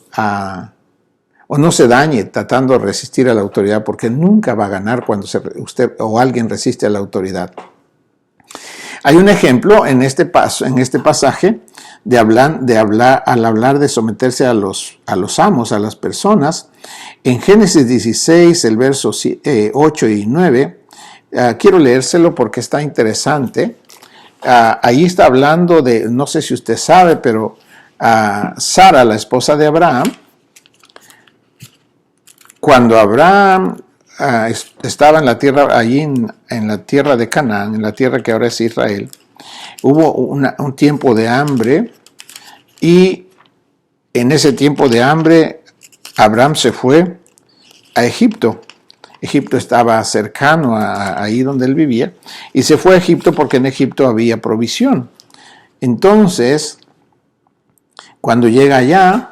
o no se dañe tratando de resistir a la autoridad, porque nunca va a ganar cuando usted o alguien resiste a la autoridad. Hay un ejemplo en este pasaje al hablar de someterse a los amos, a las personas. En Génesis 16, el verso 8 y 9, Quiero leérselo porque está interesante. Ahí está hablando de, no sé si usted sabe, pero Sara, la esposa de Abraham, cuando Abraham estaba en la tierra, allí en la tierra de Canaán, en la tierra que ahora es Israel, hubo un tiempo de hambre, y en ese tiempo de hambre Abraham se fue a Egipto. Egipto estaba cercano ahí donde él vivía, y se fue a Egipto porque en Egipto había provisión. Entonces, cuando llega allá,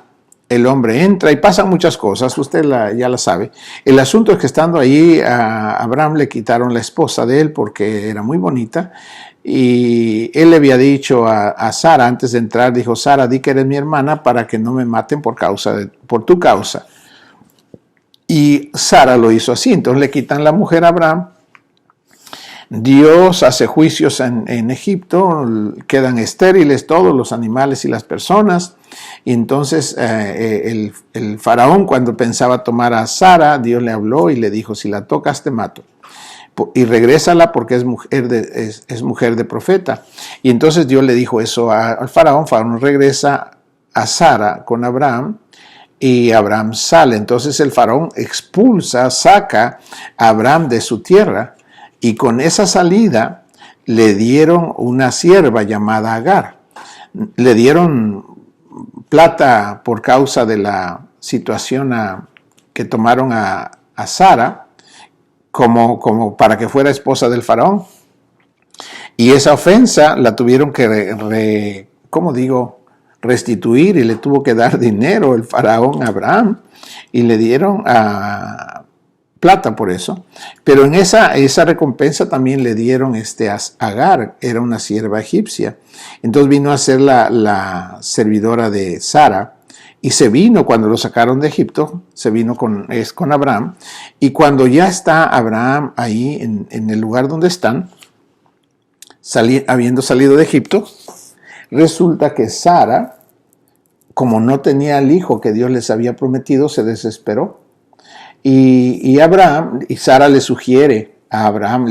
el hombre entra y pasan muchas cosas, usted ya la sabe. El asunto es que estando allí, a Abraham le quitaron la esposa de él porque era muy bonita, y él le había dicho a Sara antes de entrar, dijo: Sara, di que eres mi hermana para que no me maten por tu causa. Y Sara lo hizo así, entonces le quitan la mujer a Abraham. Dios hace juicios en Egipto, quedan estériles todos los animales y las personas, y entonces el faraón, cuando pensaba tomar a Sara, Dios le habló y le dijo: si la tocas te mato, y regrésala porque es mujer de profeta. Y entonces Dios le dijo eso al faraón. Faraón regresa a Sara con Abraham, y Abraham sale. Entonces el faraón saca a Abraham de su tierra, y con esa salida le dieron una sierva llamada Agar. Le dieron plata por causa de la situación que tomaron a Sara como para que fuera esposa del faraón. Y esa ofensa la tuvieron que, restituir, y le tuvo que dar dinero el faraón a Abraham, y le dieron plata por eso. Pero en esa recompensa también le dieron a Agar, era una sierva egipcia. Entonces vino a ser la servidora de Sara, y se vino cuando lo sacaron de Egipto, se vino con Abraham. Y cuando ya está Abraham ahí en el lugar donde están, habiendo salido de Egipto, resulta que Sara, como no tenía el hijo que Dios les había prometido, se desesperó. Y Sara le sugiere a Abraham,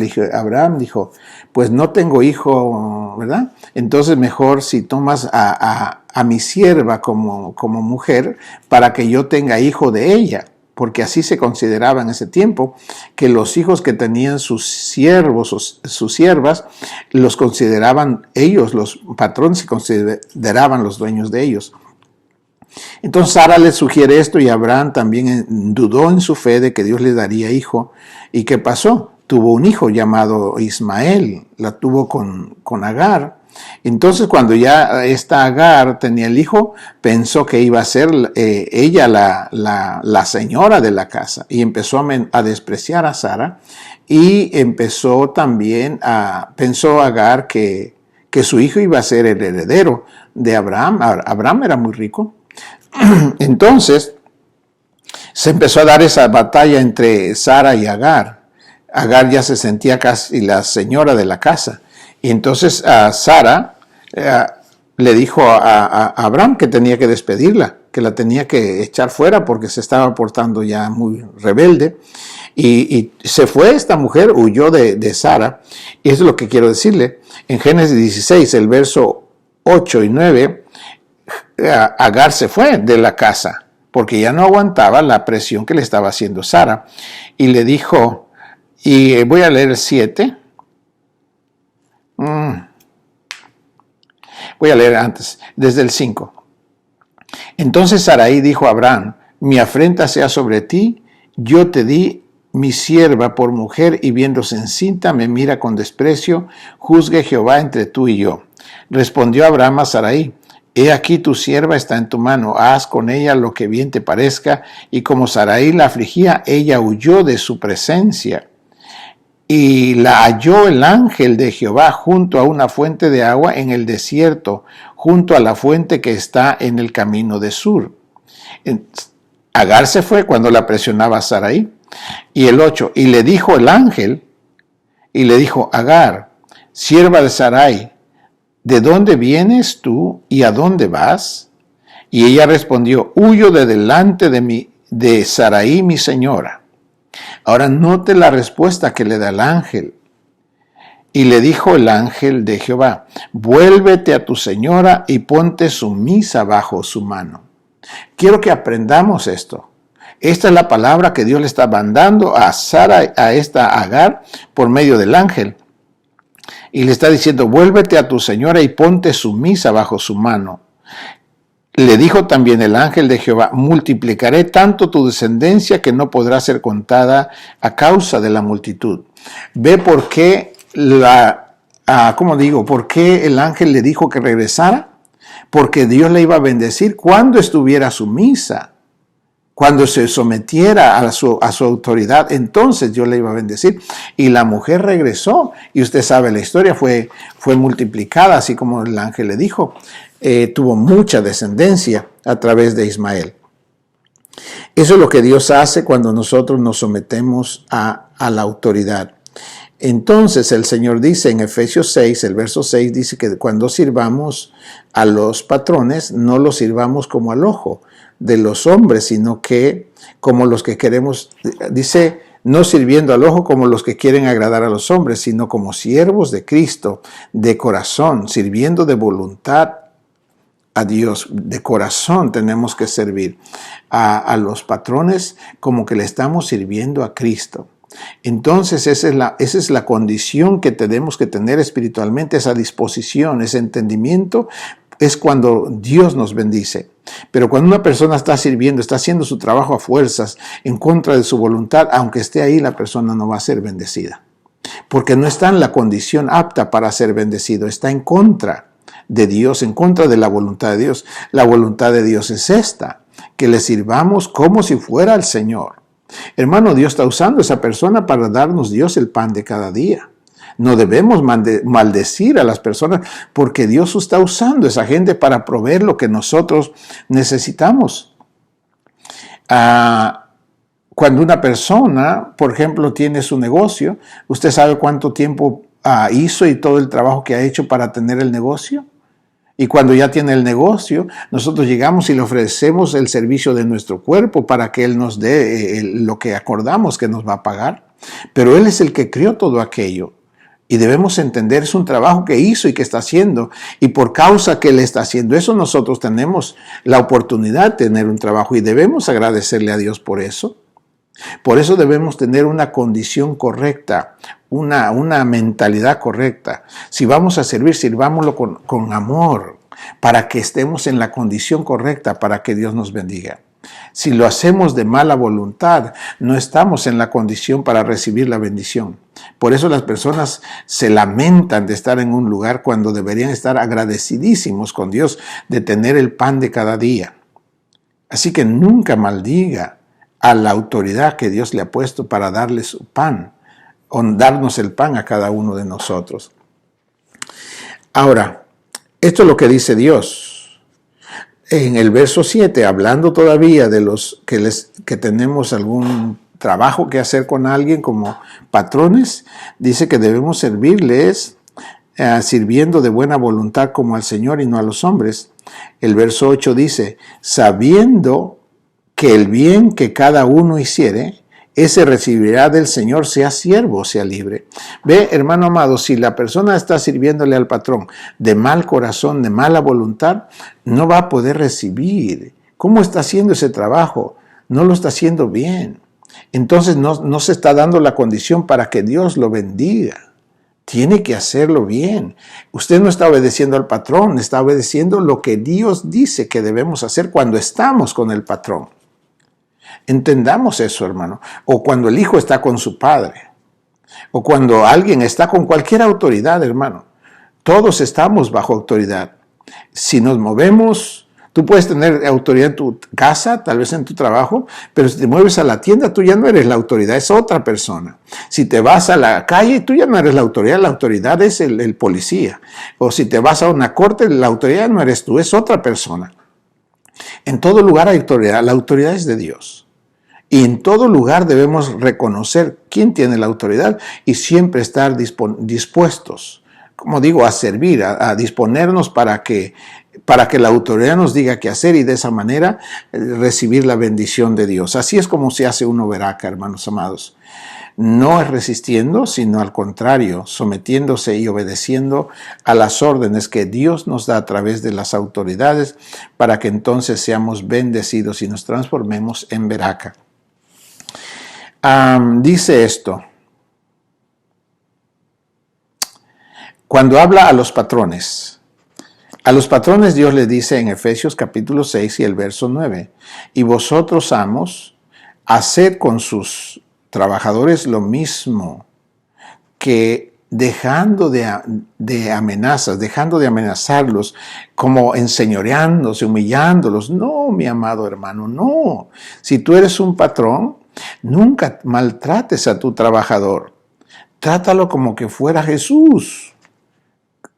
dijo: pues no tengo hijo, ¿verdad? Entonces mejor si tomas a mi sierva como mujer, para que yo tenga hijo de ella. Porque así se consideraba en ese tiempo, que los hijos que tenían sus siervos o sus siervas, los consideraban ellos, los patrones, y consideraban los dueños de ellos. Entonces Sara le sugiere esto, y Abraham también dudó en su fe de que Dios le daría hijo. ¿Y qué pasó? Tuvo un hijo llamado Ismael, la tuvo con Agar. Entonces, cuando ya esta Agar tenía el hijo, pensó que iba a ser ella la señora de la casa, y empezó a despreciar a Sara, y empezó también pensó Agar que su hijo iba a ser el heredero de Abraham. Abraham era muy rico. Entonces se empezó a dar esa batalla entre Sara y Agar. Agar ya se sentía casi la señora de la casa, y entonces Sara le dijo a Abraham que tenía que despedirla, que la tenía que echar fuera porque se estaba portando ya muy rebelde. Y se fue esta mujer, huyó de Sara. Y eso es lo que quiero decirle. En Génesis 16, el verso 8 y 9, Agar se fue de la casa porque ya no aguantaba la presión que le estaba haciendo Sara, y le dijo, y voy a leer el 7, voy a leer antes, desde el 5. Entonces Sarai dijo a Abraham: mi afrenta sea sobre ti, yo te di mi sierva por mujer, y viéndose encinta me mira con desprecio, juzgue Jehová entre tú y yo. Respondió Abraham a Sarai: he aquí tu sierva está en tu mano, haz con ella lo que bien te parezca. Y como Sarai la afligía, ella huyó de su presencia. Y la halló el ángel de Jehová junto a una fuente de agua en el desierto, junto a la fuente que está en el camino de Sur. Agar se fue cuando la presionaba Sarai. Y el 8, y le dijo el ángel, y le dijo: Agar, sierva de Sarai, ¿de dónde vienes tú y a dónde vas? Y ella respondió: huyo de delante de Sarai mi señora. Ahora note la respuesta que le da el ángel. Y le dijo el ángel de Jehová: vuélvete a tu señora y ponte sumisa bajo su mano. Quiero que aprendamos esto. Esta es la palabra que Dios le está mandando a Sara, a esta Agar, por medio del ángel. Y le está diciendo: vuélvete a tu señora y ponte sumisa bajo su mano. Le dijo también el ángel de Jehová: multiplicaré tanto tu descendencia que no podrá ser contada a causa de la multitud. ¿Ve por qué por qué el ángel le dijo que regresara? Porque Dios le iba a bendecir cuando estuviera sumisa. Cuando se sometiera a su autoridad, entonces Dios le iba a bendecir. Y la mujer regresó, y usted sabe la historia, fue multiplicada, así como el ángel le dijo. Tuvo mucha descendencia a través de Ismael. Eso es lo que Dios hace cuando nosotros nos sometemos a la autoridad. Entonces el Señor dice en Efesios 6, el verso 6, dice que cuando sirvamos a los patrones, no los sirvamos como al ojo de los hombres, sino que como los que queremos, dice, no sirviendo al ojo como los que quieren agradar a los hombres, sino como siervos de Cristo, de corazón, sirviendo de voluntad a Dios. De corazón tenemos que servir a los patrones como que le estamos sirviendo a Cristo. Entonces esa es la condición que tenemos que tener espiritualmente, esa disposición, ese entendimiento, es cuando Dios nos bendice. Pero cuando una persona está sirviendo, está haciendo su trabajo a fuerzas, en contra de su voluntad, aunque esté ahí, la persona no va a ser bendecida. Porque no está en la condición apta para ser bendecido, está en contra de Dios, en contra de la voluntad de Dios. La voluntad de Dios es esta, que le sirvamos como si fuera el Señor. Hermano, Dios está usando a esa persona para darnos Dios el pan de cada día. No debemos maldecir a las personas porque Dios está usando a esa gente para proveer lo que nosotros necesitamos. Cuando una persona, por ejemplo, tiene su negocio, ¿usted sabe cuánto tiempo hizo y todo el trabajo que ha hecho para tener el negocio? Y cuando ya tiene el negocio, nosotros llegamos y le ofrecemos el servicio de nuestro cuerpo para que Él nos dé lo que acordamos que nos va a pagar. Pero Él es el que creó todo aquello. Y debemos entender, es un trabajo que hizo y que está haciendo. Y por causa que Él está haciendo eso, nosotros tenemos la oportunidad de tener un trabajo y debemos agradecerle a Dios por eso. Por eso debemos tener una condición correcta, una mentalidad correcta. Si vamos a servir, sirvámoslo con amor, para que estemos en la condición correcta, para que Dios nos bendiga. Si lo hacemos de mala voluntad, no estamos en la condición para recibir la bendición. Por eso las personas se lamentan de estar en un lugar cuando deberían estar agradecidísimos con Dios de tener el pan de cada día. Así que nunca maldiga a la autoridad que Dios le ha puesto para darle su pan, o darnos el pan a cada uno de nosotros. Ahora, esto es lo que dice Dios. En el verso 7, hablando todavía de los que tenemos algún trabajo que hacer con alguien como patrones, dice que debemos servirles sirviendo de buena voluntad como al Señor y no a los hombres. El verso 8 dice, sabiendo que el bien que cada uno hiciere, ese recibirá del Señor, sea siervo, sea libre. Ve, hermano amado, si la persona está sirviéndole al patrón de mal corazón, de mala voluntad, no va a poder recibir. ¿Cómo está haciendo ese trabajo? No lo está haciendo bien. Entonces no se está dando la condición para que Dios lo bendiga. Tiene que hacerlo bien. Usted no está obedeciendo al patrón, está obedeciendo lo que Dios dice que debemos hacer cuando estamos con el patrón. Entendamos eso, hermano. O cuando el hijo está con su padre. O cuando alguien está con cualquier autoridad, hermano. Todos estamos bajo autoridad. Si nos movemos, tú puedes tener autoridad en tu casa, tal vez en tu trabajo, pero si te mueves a la tienda, tú ya no eres la autoridad, es otra persona. Si te vas a la calle, tú ya no eres la autoridad es el policía. O si te vas a una corte, la autoridad no eres tú, es otra persona. En todo lugar hay autoridad, la autoridad es de Dios. Y en todo lugar debemos reconocer quién tiene la autoridad y siempre estar dispuestos, como digo, a servir, a disponernos para que la autoridad nos diga qué hacer y de esa manera recibir la bendición de Dios. Así es como se hace uno veraca, hermanos amados. No es resistiendo, sino al contrario, sometiéndose y obedeciendo a las órdenes que Dios nos da a través de las autoridades para que entonces seamos bendecidos y nos transformemos en Beraka. Dice esto. Cuando habla a los patrones Dios le dice en Efesios capítulo 6 y el verso 9, y vosotros, amos, haced con sus trabajadores lo mismo, que dejando de amenazas, dejando de amenazarlos, como enseñoreándose, humillándolos. No, mi amado hermano, no. Si tú eres un patrón, nunca maltrates a tu trabajador. Trátalo como que fuera Jesús.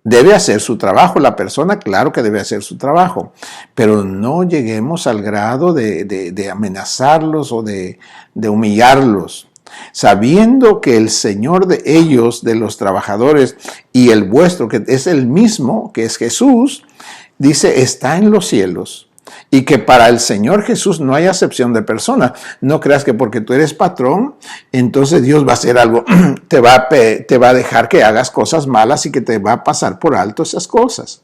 Debe hacer su trabajo, la persona, claro que debe hacer su trabajo, pero no lleguemos al grado de amenazarlos o de humillarlos, sabiendo que el Señor de ellos, de los trabajadores, y el vuestro, que es el mismo, que es Jesús, dice, está en los cielos. Y que para el Señor Jesús no hay acepción de persona. No creas que porque tú eres patrón, entonces Dios va a hacer algo, te va a dejar que hagas cosas malas y que te va a pasar por alto esas cosas.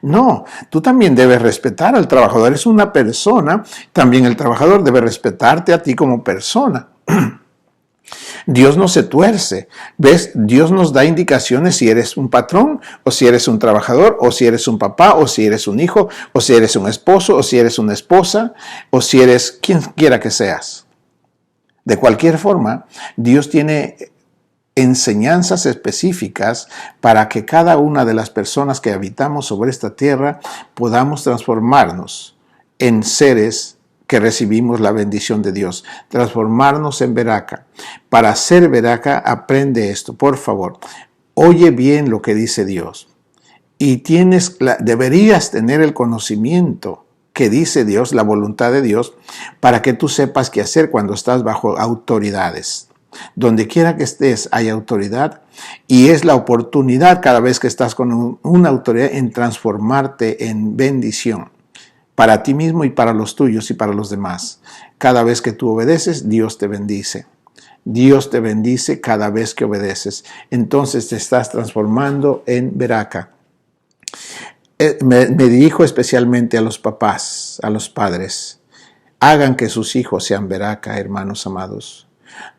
No, tú también debes respetar al trabajador. Eres una persona, también el trabajador debe respetarte a ti como persona. Dios no se tuerce, ¿ves? Dios nos da indicaciones si eres un patrón, o si eres un trabajador, o si eres un papá, o si eres un hijo, o si eres un esposo, o si eres una esposa, o si eres quien quiera que seas. De cualquier forma, Dios tiene enseñanzas específicas para que cada una de las personas que habitamos sobre esta tierra podamos transformarnos en seres que recibimos la bendición de Dios, transformarnos en Beraka. Para ser Beraka, aprende esto, por favor. Oye bien lo que dice Dios. Y deberías tener el conocimiento que dice Dios, la voluntad de Dios, para que tú sepas qué hacer cuando estás bajo autoridades. Donde quiera que estés hay autoridad, y es la oportunidad cada vez que estás con una autoridad en transformarte en bendición para ti mismo y para los tuyos y para los demás. Cada vez que tú obedeces, Dios te bendice. Dios te bendice cada vez que obedeces. Entonces te estás transformando en Beraka. Me dirijo especialmente a los papás, a los padres. Hagan que sus hijos sean Beraka, hermanos amados.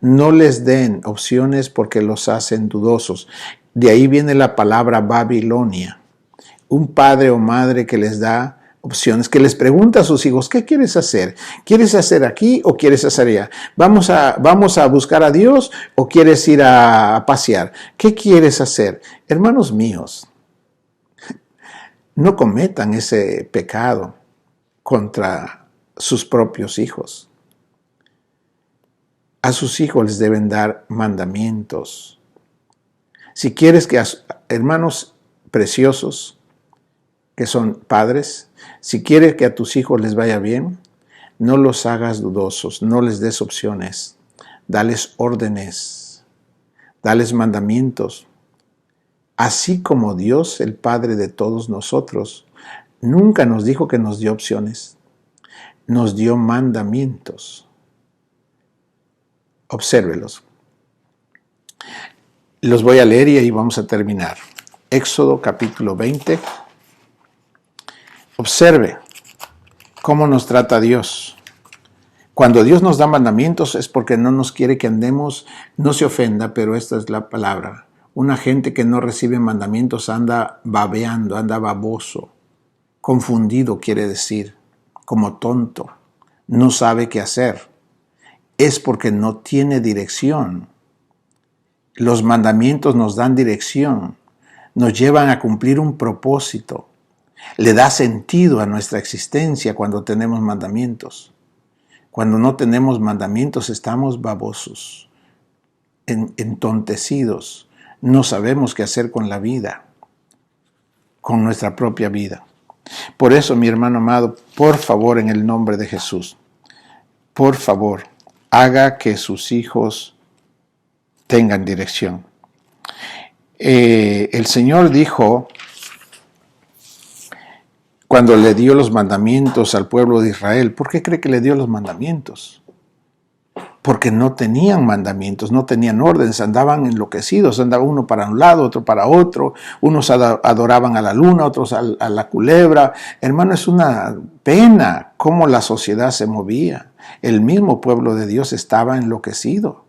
No les den opciones porque los hacen dudosos. De ahí viene la palabra Babilonia. Un padre o madre que les da opciones, que les pregunta a sus hijos, ¿qué quieres hacer? ¿Quieres hacer aquí o quieres hacer allá? ¿Vamos a buscar a Dios o quieres ir a pasear? ¿Qué quieres hacer? Hermanos míos, no cometan ese pecado contra sus propios hijos. A sus hijos les deben dar mandamientos. Si quieres que, hermanos preciosos, que son padres, si quieres que a tus hijos les vaya bien, no los hagas dudosos, no les des opciones, dales órdenes, dales mandamientos. Así como Dios, el Padre de todos nosotros, nunca nos dijo que nos dio opciones, nos dio mandamientos. Obsérvelos. Los voy a leer y ahí vamos a terminar. Éxodo capítulo 20. Observe cómo nos trata Dios. Cuando Dios nos da mandamientos es porque no nos quiere que andemos, no se ofenda, pero esta es la palabra. Una gente que no recibe mandamientos anda babeando, anda baboso, confundido quiere decir, como tonto, no sabe qué hacer. Es porque no tiene dirección. Los mandamientos nos dan dirección, nos llevan a cumplir un propósito. Le da sentido a nuestra existencia cuando tenemos mandamientos. Cuando no tenemos mandamientos estamos babosos, entontecidos. No sabemos qué hacer con la vida, con nuestra propia vida. Por eso, mi hermano amado, por favor, en el nombre de Jesús, por favor, haga que sus hijos tengan dirección. El Señor dijo, cuando le dio los mandamientos al pueblo de Israel, ¿por qué cree que le dio los mandamientos? porque no tenían mandamientos, no tenían órdenes, andaban enloquecidos, andaba uno para un lado, otro para otro, unos adoraban a la luna, otros a la culebra. Hermano, es una pena cómo la sociedad se movía. El mismo pueblo de Dios estaba enloquecido,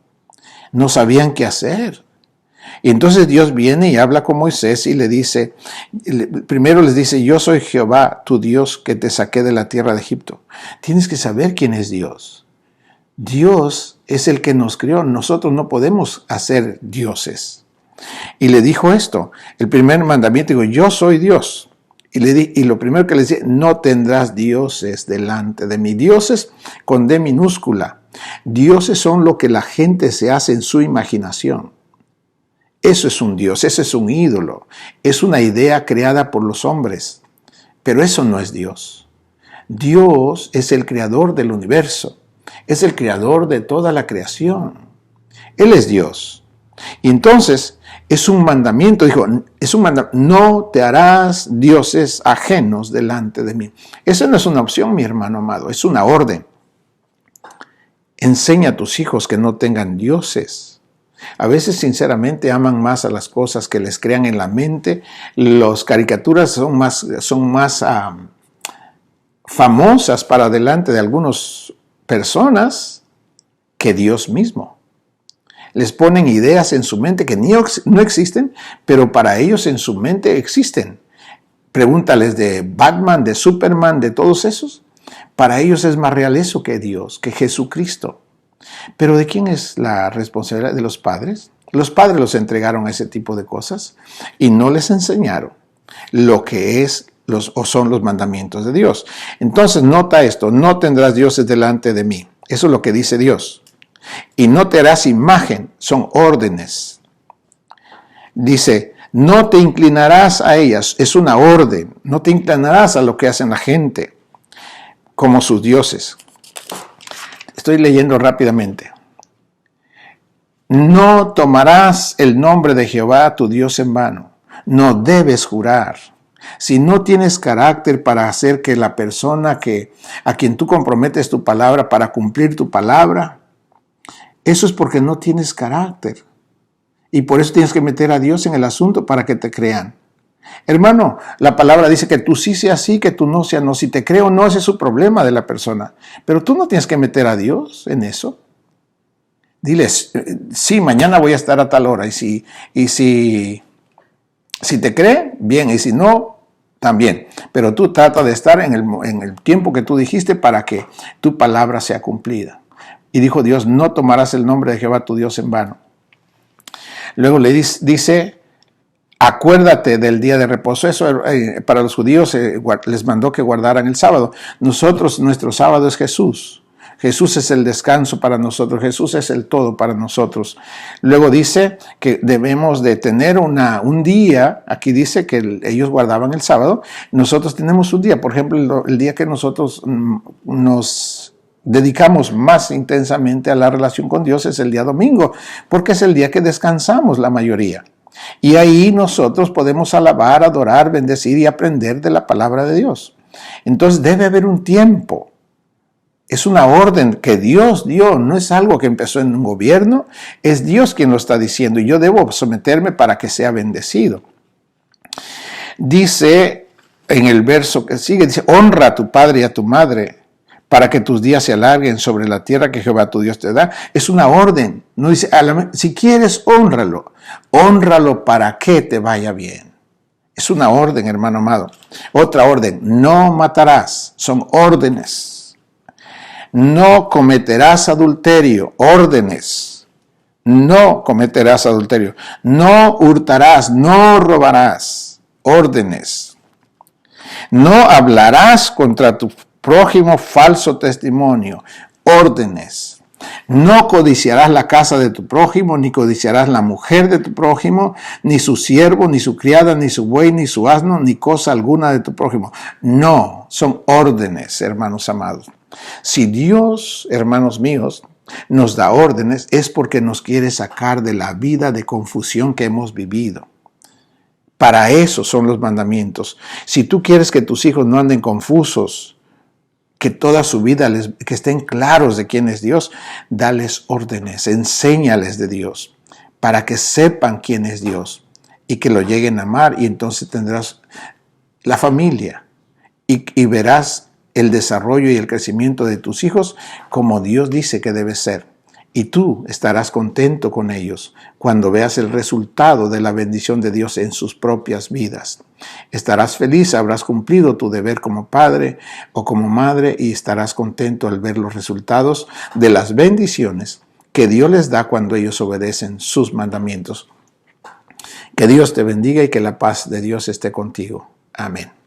no sabían qué hacer. Y entonces Dios viene y habla con Moisés y le dice, primero les dice, yo soy Jehová, tu Dios, que te saqué de la tierra de Egipto. Tienes que saber quién es Dios. Dios es el que nos creó, nosotros no podemos hacer dioses. Y le dijo esto, el primer mandamiento, digo, yo soy Dios. Y lo primero que le dice, no tendrás dioses delante de mí. Dioses con D minúscula. Dioses son lo que la gente se hace en su imaginación. Eso es un Dios, ese es un ídolo. Es una idea creada por los hombres. Pero eso no es Dios. Dios es el creador del universo. Es el creador de toda la creación. Él es Dios. Y entonces es un mandamiento, dijo, no te harás dioses ajenos delante de mí. Esa no es una opción, mi hermano amado, es una orden. Enseña a tus hijos que no tengan dioses. A veces, sinceramente, aman más a las cosas que les crean en la mente. Las caricaturas son más famosas para delante de algunas personas que Dios mismo. Les ponen ideas en su mente que no existen, pero para ellos en su mente existen. Pregúntales de Batman, de Superman, de todos esos. Para ellos es más real eso que Dios, que Jesucristo. Pero ¿de quién es la responsabilidad? ¿De los padres? Los padres los entregaron a ese tipo de cosas y no les enseñaron lo que son los mandamientos de Dios. Entonces nota esto, no tendrás dioses delante de mí. Eso es lo que dice Dios. Y no te harás imagen, son órdenes. Dice, no te inclinarás a ellas, es una orden. No te inclinarás a lo que hacen la gente como sus dioses. Estoy leyendo rápidamente. No tomarás el nombre de Jehová tu Dios en vano. No debes jurar. Si no tienes carácter para hacer que la persona a quien tú comprometes tu palabra para cumplir tu palabra, eso es porque no tienes carácter. Y por eso tienes que meter a Dios en el asunto para que te crean. Hermano, la palabra dice que tú sí seas sí, que tú no seas no. Si te creo no, ese es su problema de la persona. Pero tú no tienes que meter a Dios en eso. Diles, sí, mañana voy a estar a tal hora. Y si te cree, bien. Y si no, también. Pero tú trata de estar en el tiempo que tú dijiste para que tu palabra sea cumplida. Y dijo Dios, no tomarás el nombre de Jehová tu Dios en vano. Luego le dice, acuérdate del día de reposo. Eso para los judíos les mandó que guardaran el sábado. Nuestro sábado es Jesús. Jesús es el descanso para nosotros. Jesús es el todo para nosotros. Luego dice que debemos de tener un día. Aquí dice que ellos guardaban el sábado. Nosotros tenemos un día. Por ejemplo, el día que nosotros nos dedicamos más intensamente a la relación con Dios es el día domingo, porque es el día que descansamos la mayoría. Y ahí nosotros podemos alabar, adorar, bendecir y aprender de la palabra de Dios. Entonces debe haber un tiempo. Es una orden que Dios dio, no es algo que empezó en un gobierno, es Dios quien lo está diciendo y yo debo someterme para que sea bendecido. Dice en el verso que sigue, dice, honra a tu padre y a tu madre para que tus días se alarguen sobre la tierra que Jehová tu Dios te da. Es una orden. No dice, si quieres, honralo. Honralo para que te vaya bien. Es una orden, hermano amado. Otra orden, no matarás. Son órdenes. No cometerás adulterio. Órdenes. No cometerás adulterio. No hurtarás. No robarás. Órdenes. No hablarás contra tu prójimo falso testimonio, órdenes. No codiciarás la casa de tu prójimo, ni codiciarás la mujer de tu prójimo, ni su siervo, ni su criada, ni su buey, ni su asno, ni cosa alguna de tu prójimo. No, son órdenes, hermanos amados. Si Dios, hermanos míos, nos da órdenes, es porque nos quiere sacar de la vida de confusión que hemos vivido. Para eso son los mandamientos. Si tú quieres que tus hijos no anden confusos, que toda su vida que estén claros de quién es Dios. Dales órdenes, enséñales de Dios, para que sepan quién es Dios y que lo lleguen a amar, y entonces tendrás la familia y verás el desarrollo y el crecimiento de tus hijos como Dios dice que debe ser. Y tú estarás contento con ellos cuando veas el resultado de la bendición de Dios en sus propias vidas. Estarás feliz, habrás cumplido tu deber como padre o como madre, y estarás contento al ver los resultados de las bendiciones que Dios les da cuando ellos obedecen sus mandamientos. Que Dios te bendiga y que la paz de Dios esté contigo. Amén.